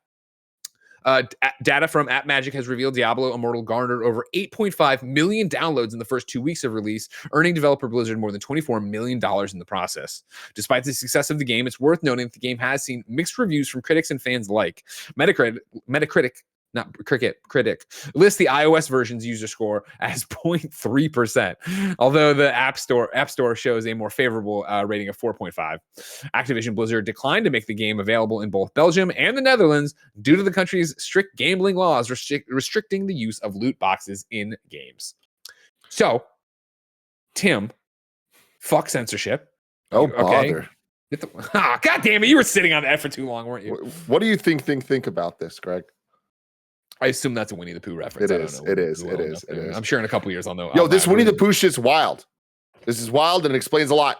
Data from AppMagic has revealed Diablo Immortal garnered over 8.5 million downloads in the first 2 weeks of release, earning developer Blizzard more than $24 million in the process. Despite the success of the game, it's worth noting that the game has seen mixed reviews from critics and fans alike. Metacritic lists the iOS version's user score as 0.3%, although the App Store shows a more favorable rating of 4.5. Activision Blizzard declined to make the game available in both Belgium and the Netherlands due to the country's strict gambling laws restricting the use of loot boxes in games. So, Tim, fuck censorship. Oh, Okay. bother. God damn it, you were sitting on that for too long, weren't you? What do you think about this, Greg? I assume that's a Winnie the Pooh reference. It is. I'm sure in a couple years I'll know. Yo, this Winnie the Pooh shit's wild. This is wild and it explains a lot.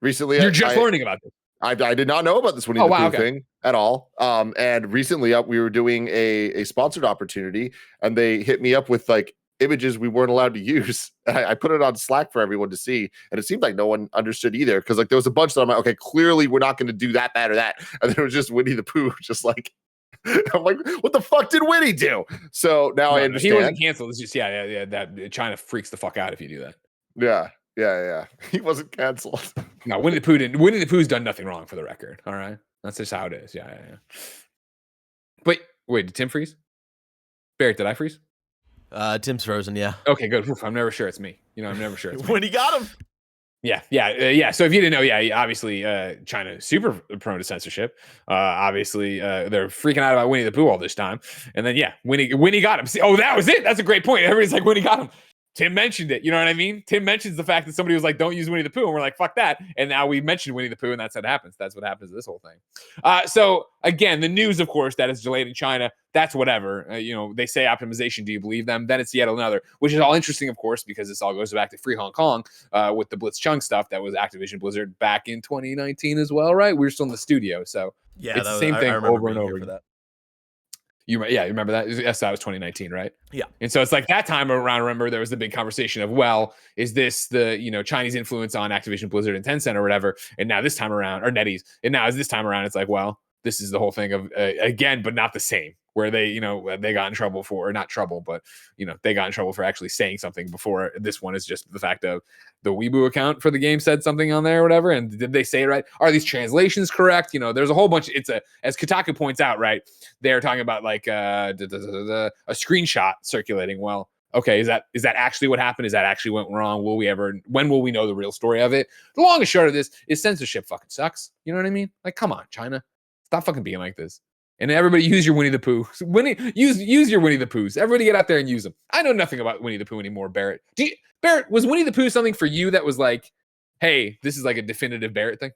Recently, you're just learning about this. I did not know about this Winnie the Pooh thing at all. And recently, we were doing a sponsored opportunity, and they hit me up with like images we weren't allowed to use. I put it on Slack for everyone to see, and it seemed like no one understood either. Because like there was a bunch that I'm like, okay, clearly we're not going to do that or that, and then it was just Winnie the Pooh, just like. I'm like, what the fuck did Winnie do? So now I understand. He wasn't canceled. It's just that China freaks the fuck out if you do that. Yeah. He wasn't canceled. No, Winnie the Pooh didn't. Winnie the Pooh's done nothing wrong, for the record. All right, that's just how it is. Yeah. But wait, did Tim freeze? Barrett, did I freeze? Tim's frozen. Yeah. Okay, good. Oof, I'm never sure it's me. I'm never sure it's me. When he got him. Yeah. So if you didn't know, obviously China super prone to censorship. Obviously they're freaking out about Winnie the Pooh all this time. And then Winnie got him. See, that was it. That's a great point. Everybody's like, Winnie got him. Tim mentioned it. You know what I mean? Tim mentions the fact that somebody was like, don't use Winnie the Pooh. And we're like, fuck that. And now we mentioned Winnie the Pooh, and that's what happens. That's what happens to this whole thing. So again, the news, of course, that is delayed in China, that's whatever. They say optimization. Do you believe them? Then it's yet another, which is all interesting, of course, because this all goes back to Free Hong Kong with the Blitzchung stuff that was Activision Blizzard back in 2019 as well, right? We were still in the studio. So yeah, it's the same thing over and over again. You remember that? Yes, that was 2019, right? Yeah. And so it's like that time around, remember, there was the big conversation of, well, is this the, Chinese influence on Activision Blizzard and Tencent or whatever? And now this time around, or NetEase, and now this time around, it's like, well, this is the whole thing of, again, but not the same, where they got in trouble for, or not trouble, but, they got in trouble for actually saying something before. This one is just the fact of the Weibo account for the game said something on there or whatever. And did they say it right? Are these translations correct? There's a whole bunch. As Kotaku points out, right, they're talking about like a screenshot circulating. Well, okay, is that actually what happened? Is that actually went wrong? When will we know the real story of it? The long and short of this is censorship fucking sucks. You know what I mean? Like, come on, China. Stop fucking being like this. And everybody use your Winnie the Pooh. Use your Winnie the Poohs. Everybody get out there and use them. I know nothing about Winnie the Pooh anymore, Barrett. Barrett, was Winnie the Pooh something for you that was like, hey, this is like a definitive Barrett thing?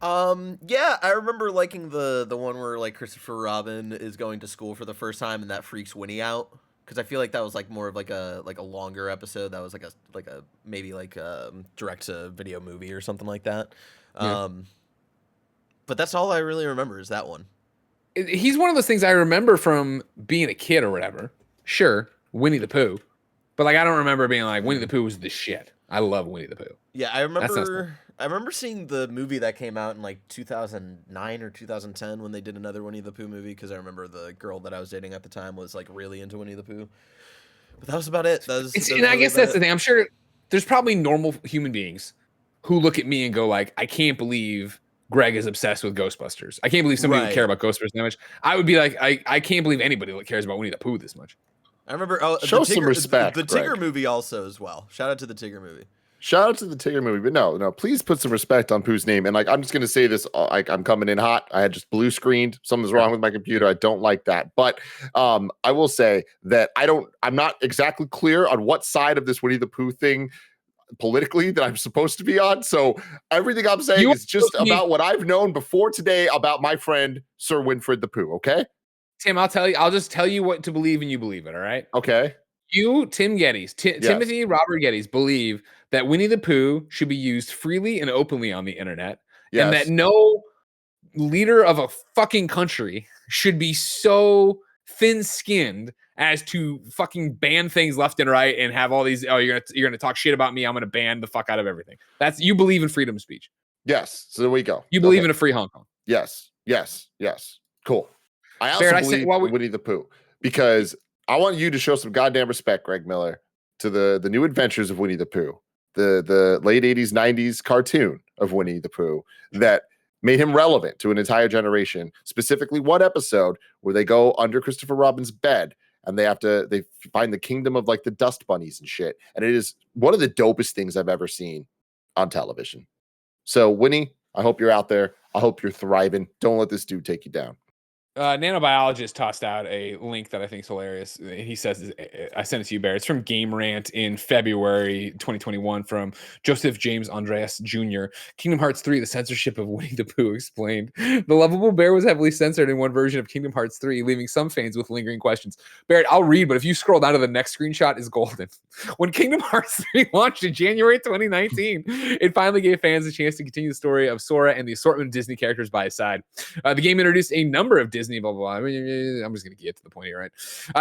Yeah, I remember liking the one where like Christopher Robin is going to school for the first time and that freaks Winnie out. Because I feel like that was like more of like a longer episode. That was like a maybe like direct to video movie or something like that. Yeah. But that's all I really remember is that one. He's one of those things I remember from being a kid or whatever. Sure, Winnie the Pooh. But like I don't remember being like Winnie the Pooh was the shit. I love Winnie the Pooh. Yeah, I remember seeing the movie that came out in like 2009 or 2010 when they did another Winnie the Pooh movie because I remember the girl that I was dating at the time was like really into Winnie the Pooh. But that was about it. And I guess that's the thing. I'm sure there's probably normal human beings who look at me and go like, I can't believe Greg is obsessed with Ghostbusters. I can't believe somebody would care about Ghostbusters that much. I would be like, I can't believe anybody that cares about Winnie the Pooh this much. I remember. Show some respect. The Tigger movie also as well. Shout out to the Tigger movie. Shout out to the Tigger movie, but no, please put some respect on Pooh's name. And like, I'm just gonna say this, like, I'm coming in hot. I had just blue screened. Something's wrong with my computer. I don't like that. But I will say that I'm not exactly clear on what side of this Winnie the Pooh thing politically that I'm supposed to be on. So everything I'm saying is just about what I've known before today about my friend Sir Winfred the Pooh. Okay. Tim, I'll just tell you what to believe and you believe it, all right? Okay. You, Tim Geddes, Timothy Robert Geddes, believe that Winnie the Pooh should be used freely and openly on the internet, and that Yes. no leader of a fucking country should be so thin-skinned as to fucking ban things left and right and have all these, you're gonna talk shit about me, I'm gonna ban the fuck out of everything. That's, you believe in freedom of speech. Yes. So there we go. You believe in a free Hong Kong. Yes. Cool. I also Barrett, believe in Winnie the Pooh because I want you to show some goddamn respect, Greg Miller, to the new adventures of Winnie the Pooh, the late 80s, 90s cartoon of Winnie the Pooh that made him relevant to an entire generation. Specifically, one episode where they go under Christopher Robin's bed and they find the kingdom of like the dust bunnies and shit. And it is one of the dopest things I've ever seen on television. So, Winnie, I hope you're out there. I hope you're thriving. Don't let this dude take you down. Nanobiologist tossed out a link that I think is hilarious. He says, I sent it to you, Bear. It's from Game Rant in February 2021 from Joseph James Andreas Jr. Kingdom Hearts 3, the censorship of Winnie the Pooh explained. The lovable bear was heavily censored in one version of Kingdom Hearts 3, leaving some fans with lingering questions. Barrett, I'll read, but if you scroll down to the next screenshot is golden. When Kingdom Hearts 3 launched in January 2019, it finally gave fans a chance to continue the story of Sora and the assortment of Disney characters by his side. The game introduced a number of Disney, blah, blah, blah. I'm just going to get to the point here, right?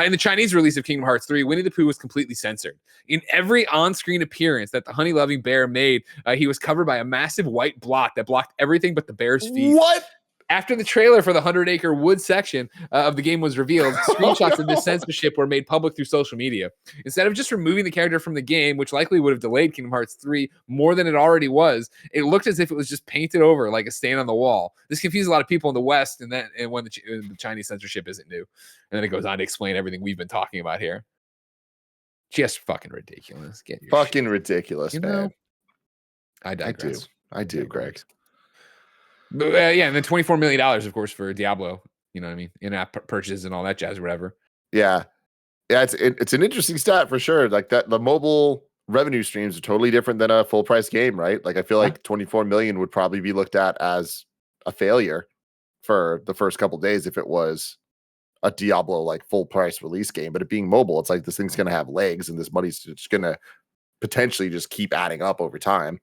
In the Chinese release of Kingdom Hearts 3, Winnie the Pooh was completely censored. In every on-screen appearance that the honey-loving bear made, he was covered by a massive white blot that blocked everything but the bear's feet. What? After the trailer for the 100-acre wood section of the game was revealed, screenshots of this censorship were made public through social media. Instead of just removing the character from the game, which likely would have delayed Kingdom Hearts 3 more than it already was, it looked as if it was just painted over like a stain on the wall. This confused a lot of people in the West, and when the Chinese censorship isn't new. And then it goes on to explain everything we've been talking about here. Just fucking ridiculous. Fucking ridiculous, man. I digress. I do, Greg. But, and then $24 million, of course, for Diablo. You know what I mean? In-app purchases and all that jazz, or whatever. Yeah, it's an interesting stat for sure. Like that, the mobile revenue streams are totally different than a full price game, right? Like I feel like 24 million would probably be looked at as a failure for the first couple days if it was a Diablo like full price release game. But it being mobile, it's like this thing's gonna have legs, and this money's just gonna potentially just keep adding up over time.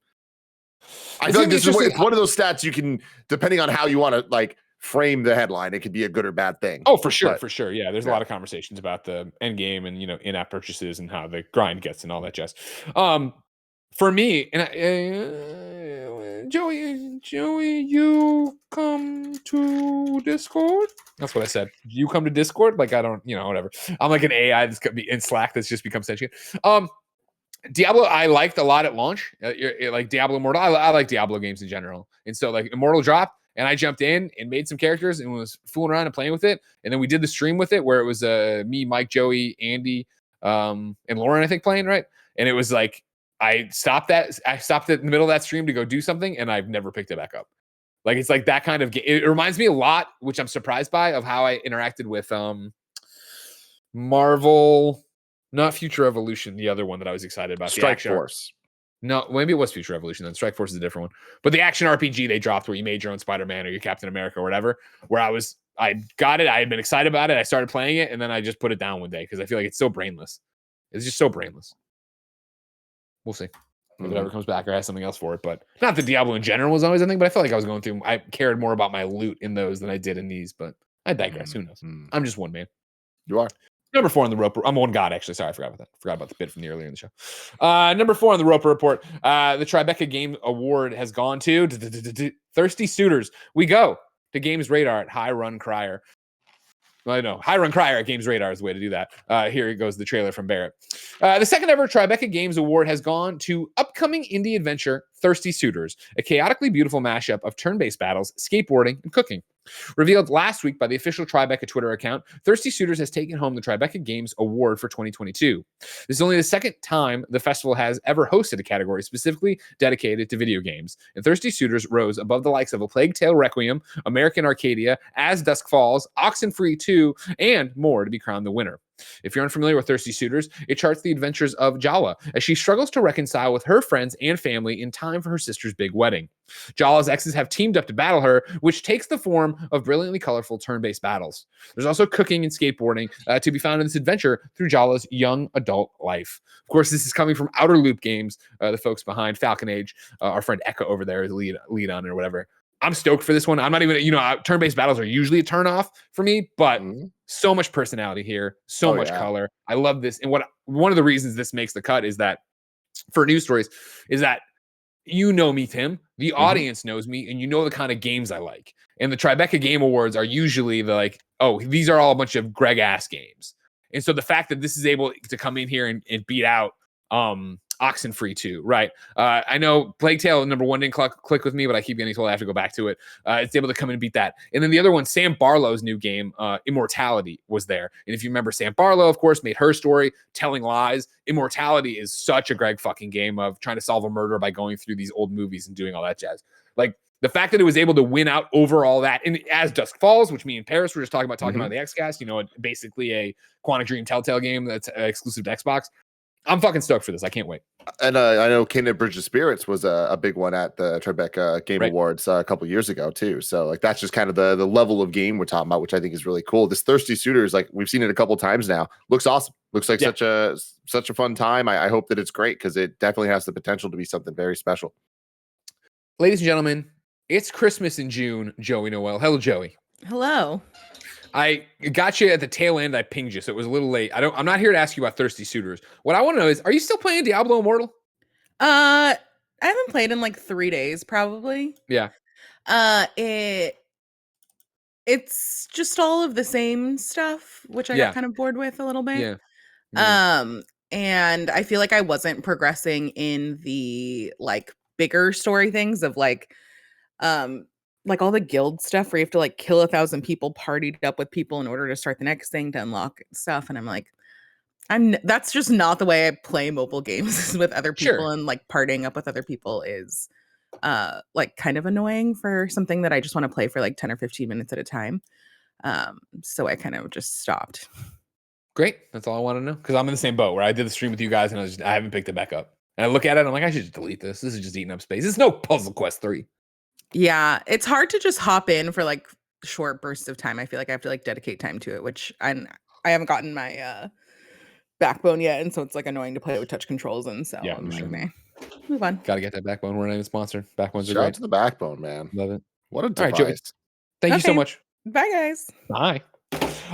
I feel like this is one of those stats you can, depending on how you want to like frame the headline, it could be a good or bad thing. Oh, for sure, for sure. Yeah, there's a lot of conversations about the end game and in-app purchases and how the grind gets and all that jazz. For me, and Joey, you come to Discord. That's what I said. You come to Discord, like I don't, whatever. I'm like an AI that's gonna be in Slack that's just become sentient. Diablo, I liked a lot at launch. Like Diablo Immortal, I like Diablo games in general, and so like Immortal dropped, and I jumped in and made some characters and was fooling around and playing with it. And then we did the stream with it where it was me, Mike, Joey, Andy, and Lauren, I think, playing, right? And it was like I stopped it in the middle of that stream to go do something, and I've never picked it back up. Like it's like that kind of game. It reminds me a lot, which I'm surprised by, of how I interacted with Marvel. Not Future Revolution, the other one that I was excited about. Strike Force. No, maybe it was Future Revolution then. Strike Force is a different one. But the action RPG they dropped where you made your own Spider-Man or your Captain America or whatever, where I got it, I had been excited about it, I started playing it, and then I just put it down one day because I feel like it's so brainless. It's just so brainless. We'll see. If it ever comes back or has something else for it. But not that Diablo in general was always anything, but I felt like I cared more about my loot in those than I did in these, but I digress. Who knows? I'm just one man. You are. Number 4 on the Roper. I'm one god, actually. Sorry, I forgot about that. Forgot about the bit from the earlier in the show. Number 4 on the Roper Report. The Tribeca Game Award has gone to Thirsty Suitors. We go to Games Radar at High Run Crier. Well, no, High Run Crier at Games Radar is the way to do that. Here goes the trailer from Barrett. The second ever Tribeca Games Award has gone to upcoming indie adventure Thirsty Suitors, a chaotically beautiful mashup of turn-based battles, skateboarding, and cooking. Revealed last week by the official Tribeca Twitter account, Thirsty Suitors has taken home the Tribeca Games Award for 2022. This is only the second time the festival has ever hosted a category specifically dedicated to video games, and Thirsty Suitors rose above the likes of A Plague Tale Requiem, American Arcadia, As Dusk Falls, Oxenfree 2, and more to be crowned the winner. If you're unfamiliar with Thirsty Suitors, it charts the adventures of Jala as she struggles to reconcile with her friends and family in time for her sister's big wedding. Jala's exes have teamed up to battle her, which takes the form of brilliantly colorful turn-based battles. There's also cooking and skateboarding to be found in this adventure through Jala's young adult life. Of course, this is coming from Outer Loop Games, the folks behind Falcon Age. Our friend Eka over there is lead on it or whatever. I'm stoked for this one. I'm not even, turn-based battles are usually a turn-off for me, but so much personality here, so much color. I love this. And one of the reasons this makes the cut is that, for news stories, is that you know me, Tim. The audience knows me, and you know the kind of games I like. And the Tribeca Game Awards are usually these are all a bunch of Greg-ass games. And so the fact that this is able to come in here and beat out Oxenfree 2, right? I know Plague Tale #1 didn't click with me, but I keep getting told I have to go back to it. It's able to come in and beat that. And then the other one, Sam Barlow's new game, Immortality, was there. And if you remember, Sam Barlow, of course, made Her Story, Telling Lies. Immortality is such a Greg fucking game of trying to solve a murder by going through these old movies and doing all that jazz. Like, the fact that it was able to win out over all that, and as Dusk Falls, which me and Paris were just talking about the XCast, basically a Quantic Dream Telltale game that's exclusive to Xbox. I'm fucking stoked for this. I can't wait. And I know Kingdom Bridge of Spirits was a big one at the Tribeca Game Awards a couple years ago too. So like that's just kind of the level of game we're talking about, which I think is really cool. This Thirsty Suitors, like we've seen it a couple times now, looks awesome. Looks like such a fun time. I hope that it's great because it definitely has the potential to be something very special. Ladies and gentlemen, it's Christmas in June. Joey Noel. Hello, Joey. Hello. I got you at the tail end. I pinged you, so it was a little late. I'm not here to ask you about Thirsty Suitors. What I want to know is, are you still playing Diablo Immortal? I haven't played in like 3 days, probably. Yeah. It's just all of the same stuff, which I got kind of bored with a little bit. Yeah. And I feel like I wasn't progressing in the like bigger story things of like all the guild stuff where you have to like kill 1,000 people partied up with people in order to start the next thing to unlock stuff. And I'm like, that's just not the way I play mobile games with other people. And like partying up with other people is like kind of annoying for something that I just want to play for like 10 or 15 minutes at a time. So I kind of just stopped. Great. That's all I want to know. Because I'm in the same boat where I did the stream with you guys and I haven't picked it back up. And I look at it, I'm like, I should just delete this. This is just eating up space. It's no Puzzle Quest 3. Yeah, it's hard to just hop in for like short bursts of time. I feel like I have to like dedicate time to it, which I haven't gotten my Backbone yet, and so it's like annoying to play with touch controls. And so I'm like, nah, move on. Gotta get that Backbone. We're not even sponsored. Backbones are Shout great. out to the Backbone, man. Love it. What a device. All right, Joey. Thank you so much. Bye, guys. Bye.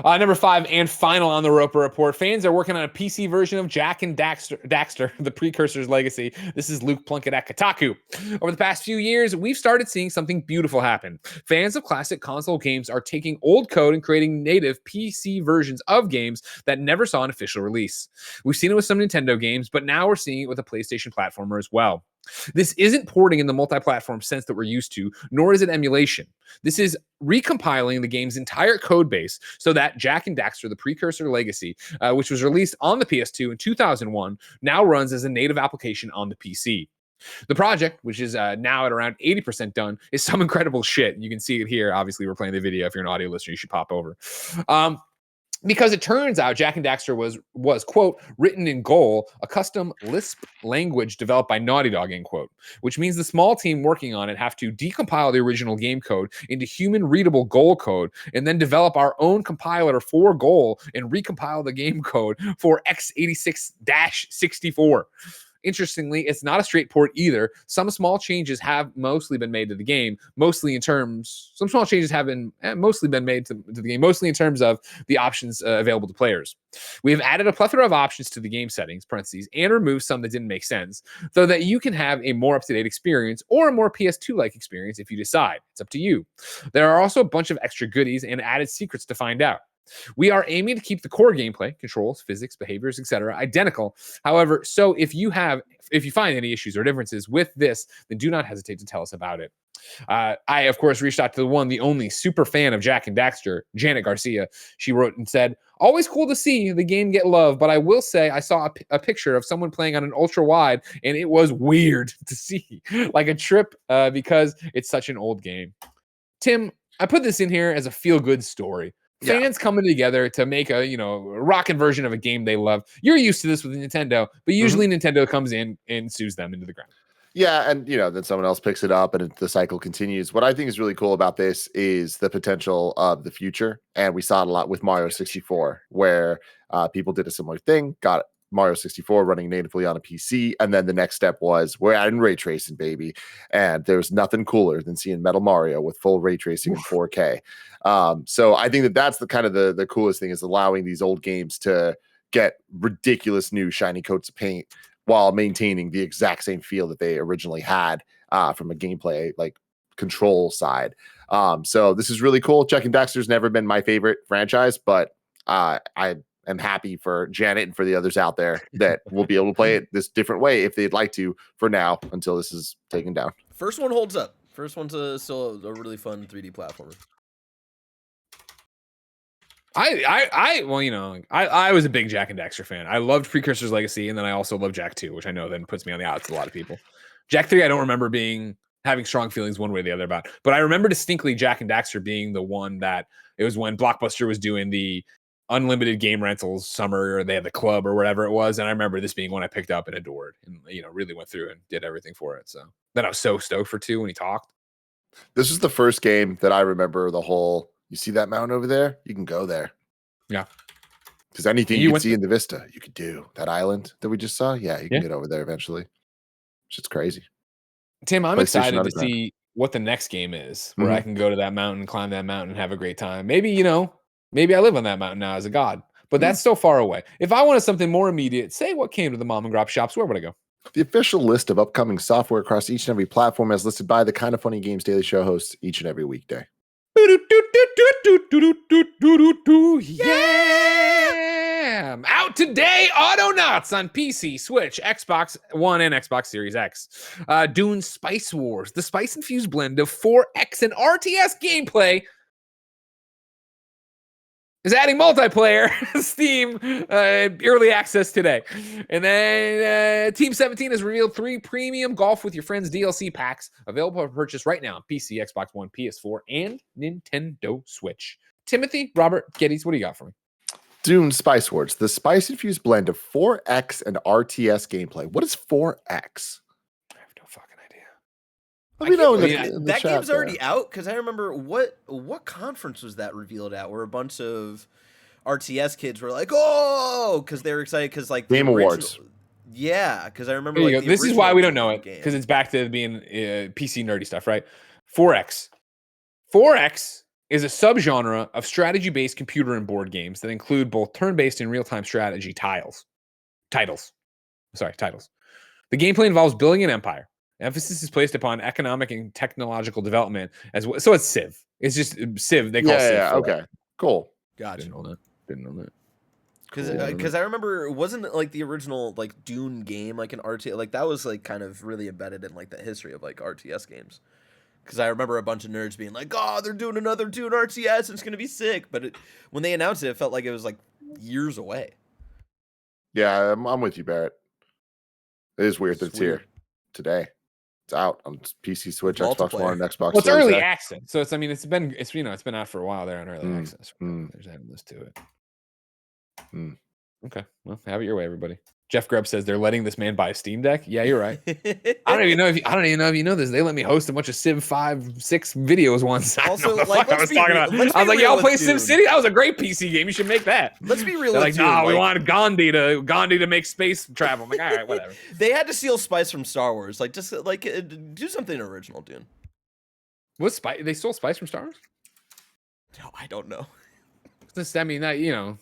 Number 5 and final on the Roper Report. Fans are working on a PC version of Jak and Daxter, the Precursor's Legacy. This is Luke Plunkett at Kotaku. Over the past few years, we've started seeing something beautiful happen. Fans of classic console games are taking old code and creating native PC versions of games that never saw an official release. We've seen it with some Nintendo games, but now we're seeing it with a PlayStation platformer as well. This isn't porting in the multi-platform sense that we're used to, nor is it emulation. This is recompiling the game's entire code base so that Jak and Daxter, the Precursor Legacy, which was released on the PS2 in 2001, now runs as a native application on the PC. The project, which is now at around 80% done, is some incredible shit. You can see it here. Obviously, we're playing the video. If you're an audio listener, you should pop over. Because it turns out Jak and Daxter was, quote, written in Goal, a custom Lisp language developed by Naughty Dog, end quote, which means the small team working on it have to decompile the original game code into human-readable Goal code and then develop our own compiler for Goal and recompile the game code for x86-64. Interestingly, it's not a straight port either. Some small changes have mostly been made to the game, mostly in terms of the options available to players. We have added a plethora of options to the game settings, parentheses, and removed some that didn't make sense, so that you can have a more up-to-date experience or a more PS2-like experience if you decide. It's up to you. There are also a bunch of extra goodies and added secrets to find out. We are aiming to keep the core gameplay, controls, physics, behaviors, etc., identical. However, so if you find any issues or differences with this, then do not hesitate to tell us about it. I, of course, reached out to the only super fan of Jak and Daxter, Janet Garcia. She wrote and said, always cool to see the game get love, but I will say I saw a picture of someone playing on an ultra wide, and it was weird to see, like a trip, because it's such an old game. Tim, I put this in here as a feel-good story. Yeah. Fans coming together to make a rockin' version of a game they love. You're used to this with Nintendo, but usually Nintendo comes in and sues them into the ground. Yeah, and then someone else picks it up and the cycle continues. What I think is really cool about this is the potential of the future. And we saw it a lot with Mario 64, where people did a similar thing, got Mario 64 running natively on a PC. And then the next step was we're adding ray tracing, baby. And there's nothing cooler than seeing Metal Mario with full ray tracing in 4K. So I think that that's the kind of the coolest thing, is allowing these old games to get ridiculous new shiny coats of paint while maintaining the exact same feel that they originally had from a gameplay like control side. So this is really cool. Jak Daxter's never been my favorite franchise, but I am happy for Janet and for the others out there that will be able to play it this different way if they'd like to for now until this is taken down. First one holds up. First one's still a really fun 3D platformer. I was a big Jak and Daxter fan. I loved Precursor's Legacy, and then I also loved Jak 2, which I know then puts me on the outs to a lot of people. Jak 3, I don't remember having strong feelings one way or the other about, but I remember distinctly Jak and Daxter being the one that it was when Blockbuster was doing the unlimited game rentals summer, or they had the club or whatever it was, and I remember this being one I picked up and adored, and really went through and did everything for it. So then I was so stoked for 2 when he talked. This is the first game that I remember the whole. You see that mountain over there? You can go there. Yeah. Because anything you can see in the vista, you could do. That island that we just saw, yeah, you can get over there eventually. Shit's crazy. Tim, I'm excited to see what the next game is, where I can go to that mountain, climb that mountain, and have a great time. Maybe, maybe I live on that mountain now as a god, but that's so far away. If I wanted something more immediate, say what came to the mom and grop shops, where would I go? The official list of upcoming software across each and every platform as listed by the KindaFunny Games Daily Show hosts each and every weekday. Yeah! Out today, Autonauts on PC, Switch, Xbox One, and Xbox Series X. Dune Spice Wars, the spice-infused blend of 4X and RTS gameplay, is adding multiplayer Steam early access today. And then Team 17 has revealed 3 premium Golf with Your Friends DLC packs available for purchase right now on PC, Xbox One, PS4, and Nintendo Switch. Timothy, Robert, Geddes, what do you got for me? Dune Spice Wars, the spice-infused blend of 4X and RTS gameplay. What is 4X? I have no fucking idea. Let me know that game's already out, because I remember what conference was that revealed at, where a bunch of RTS kids were like, "Oh," because they were excited because like Game Awards. Yeah, because I remember. Like, this is why we don't know it, because it's back to being PC nerdy stuff, right? 4X. 4X is a subgenre of strategy-based computer and board games that include both turn-based and real-time strategy titles. The gameplay involves building an empire. Emphasis is placed upon economic and technological development as well. So it's Civ. It's just Civ. They call Civ. Yeah. Okay. Cool. Gotcha. Didn't know that. Because I remember, wasn't it like the original like Dune game, like an RTS, like that was like kind of really embedded in like the history of like RTS games. Because I remember a bunch of nerds being like, "Oh, they're doing another Dune RTS, and it's gonna be sick." But when they announced it, it felt like it was like years away. Yeah, I'm with you, Barrett. It is weird that it's here today. It's out on PC, Switch, Xbox One, and Xbox. Well, it's early access, so it's it's been out for a while there on early access. There's adding this to it. Okay, well, have it your way, everybody. Jeff Grubb says they're letting this man buy a Steam Deck. Yeah, you're right. I don't even know if you know this. They let me host a bunch of Civ 5, 6 videos once. Also, like, I was talking about. I was like, y'all play SimCity? That was a great PC game. You should make that. Let's be real. They're like, no, we wanted Gandhi to make space travel. I'm like, all right, whatever. They had to steal Spice from Star Wars. Like, just like do something original, dude. What Spice? They stole Spice from Star Wars? No, I don't know.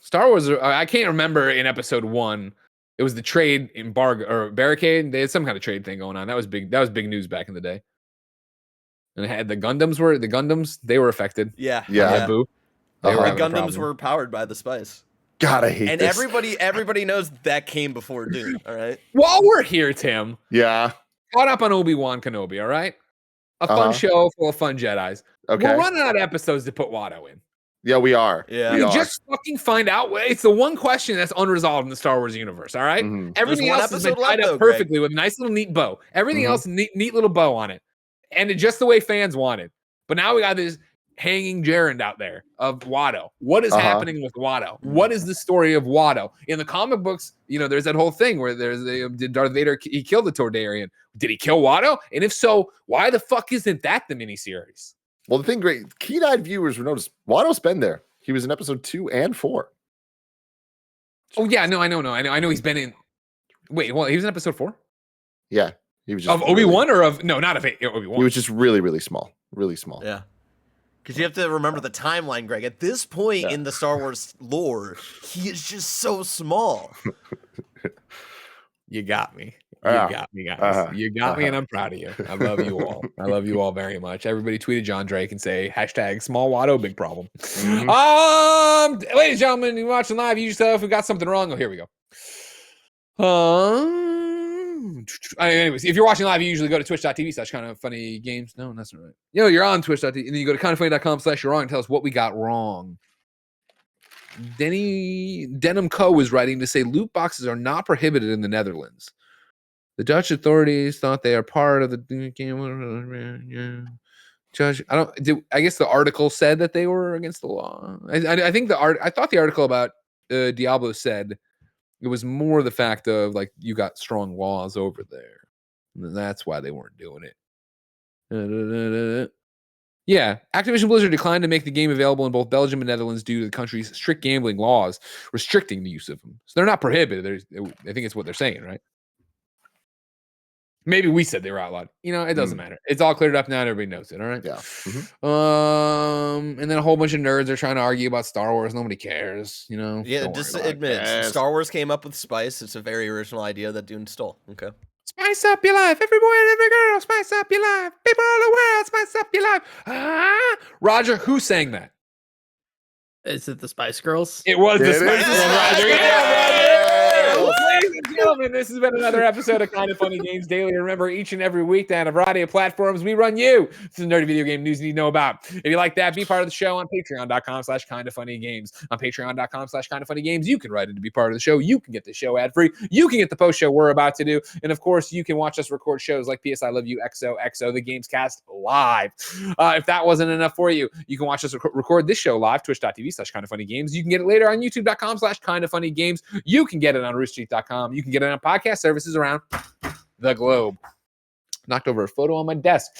Star Wars. I can't remember in episode 1. It was the trade embargo or barricade. They had some kind of trade thing going on. That was big. That was big news back in the day. And it had the Gundams. They were affected. Yeah. Boo. The Gundams were powered by the spice. God, I hate and this. everybody knows that came before Dune. All right. While we're here, Tim. Yeah. Caught up on Obi-Wan Kenobi. All right. A fun show full of fun Jedis. Okay. We're running out of episodes to put Watto in. Yeah, we are. Yeah, we just fucking find out. It's the one question that's unresolved in the Star Wars universe. All right, everything else has been tied up perfectly with a nice little neat bow. Everything else, neat little bow on it, and it's just the way fans wanted. But now we got this hanging gerund out there of Watto. What is Uh-huh. happening with Watto? What is the story of Watto? In the comic books, there's that whole thing where did Darth Vader, he killed the Tordarian. Did he kill Watto? And if so, why the fuck isn't that the miniseries? Well, the thing, great keen-eyed viewers will notice Watto's been there. He was in episode 2 and 4. Oh yeah, no, I know he's been in. Wait, well, he was in episode 4 Yeah, he was just of Obi-Wan or of not of Obi-Wan. He was just really, really small, really small. Yeah. Because you have to remember the timeline, Greg. At this point in the Star Wars lore, he is just so small. You got me. You got me, guys. You got me, and I'm proud of you. I love you all. I love you all very much. Everybody tweeted John Drake and say #small Watto, big problem. Ladies and gentlemen, you're watching live. You yourself, we got something wrong. Oh, here we go. Anyways, if you're watching live, you usually go to twitch.tv/KindaFunnyGames. No, that's not right. You're on twitch.tv, and then you go to KindaFunny.com/you're wrong and tell us what we got wrong. Denim Co. is writing to say loot boxes are not prohibited in the Netherlands. The Dutch authorities thought they are part of the game. Judge, I guess the article said that they were against the law. I think I thought the article about Diablo said it was more the fact of like you got strong laws over there. And that's why they weren't doing it. Yeah, Activision Blizzard declined to make the game available in both Belgium and Netherlands due to the country's strict gambling laws restricting the use of them. So they're not prohibited. I think it's what they're saying, right? Maybe we said they were outlawed. It doesn't matter. It's all cleared up now and everybody knows it, all right? Yeah. And then a whole bunch of nerds are trying to argue about Star Wars. Nobody cares, Yeah, just admit it. Star Wars came up with spice. It's a very original idea that Dune stole. Okay. Spice up your life. Every boy and every girl, spice up your life. People all the world, spice up your life. Roger, who sang that? Is it the Spice Girls? It was the Spice Girls, Roger. Yeah, Roger. Ladies and gentlemen, this has been another episode of Kinda Funny Games Daily. Remember, each and every week, on a variety of platforms, we run you some nerdy video game news you need to know about. If you like that, be part of the show on patreon.com/KindaFunnyGames. On patreon.com/KindaFunnyGames, you can write in to be part of the show. You can get the show ad-free. You can get the post show we're about to do. And of course, you can watch us record shows like PS I Love You, XOXO, the Gamescast live. If that wasn't enough for you, you can watch us record this show live, twitch.tv/KindaFunnyGames. You can get it later on youtube.com/KindaFunnyGames. You can get it on roostreet.com. You can get it on podcast services around the globe. Knocked over a photo on my desk.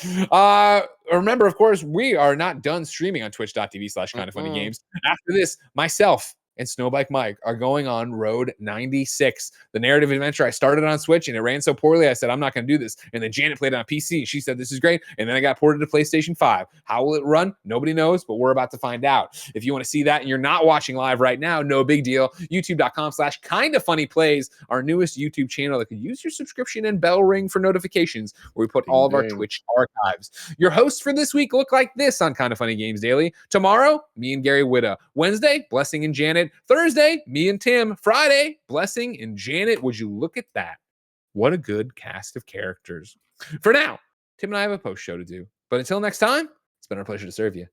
Remember, of course, we are not done streaming on twitch.tv/KindaFunnyGames. After this, myself and Snowbike Mike are going on Road 96, the narrative adventure I started on Switch, and it ran so poorly, I said, I'm not going to do this. And then Janet played it on PC, and she said, this is great. And then I got ported to PlayStation 5. How will it run? Nobody knows, but we're about to find out. If you want to see that and you're not watching live right now, no big deal. YouTube.com/KindaFunnyPlays, our newest YouTube channel that could use your subscription and bell ring for notifications, where we put all of our Twitch archives. Your hosts for this week look like this on Kinda Funny Games Daily. Tomorrow, me and Gary Whitta. Wednesday, Blessing and Janet. Thursday, me and Tim. Friday, Blessing and Janet. Would you look at that? What a good cast of characters. For now, Tim and I have a post show to do. But until next time, it's been our pleasure to serve you.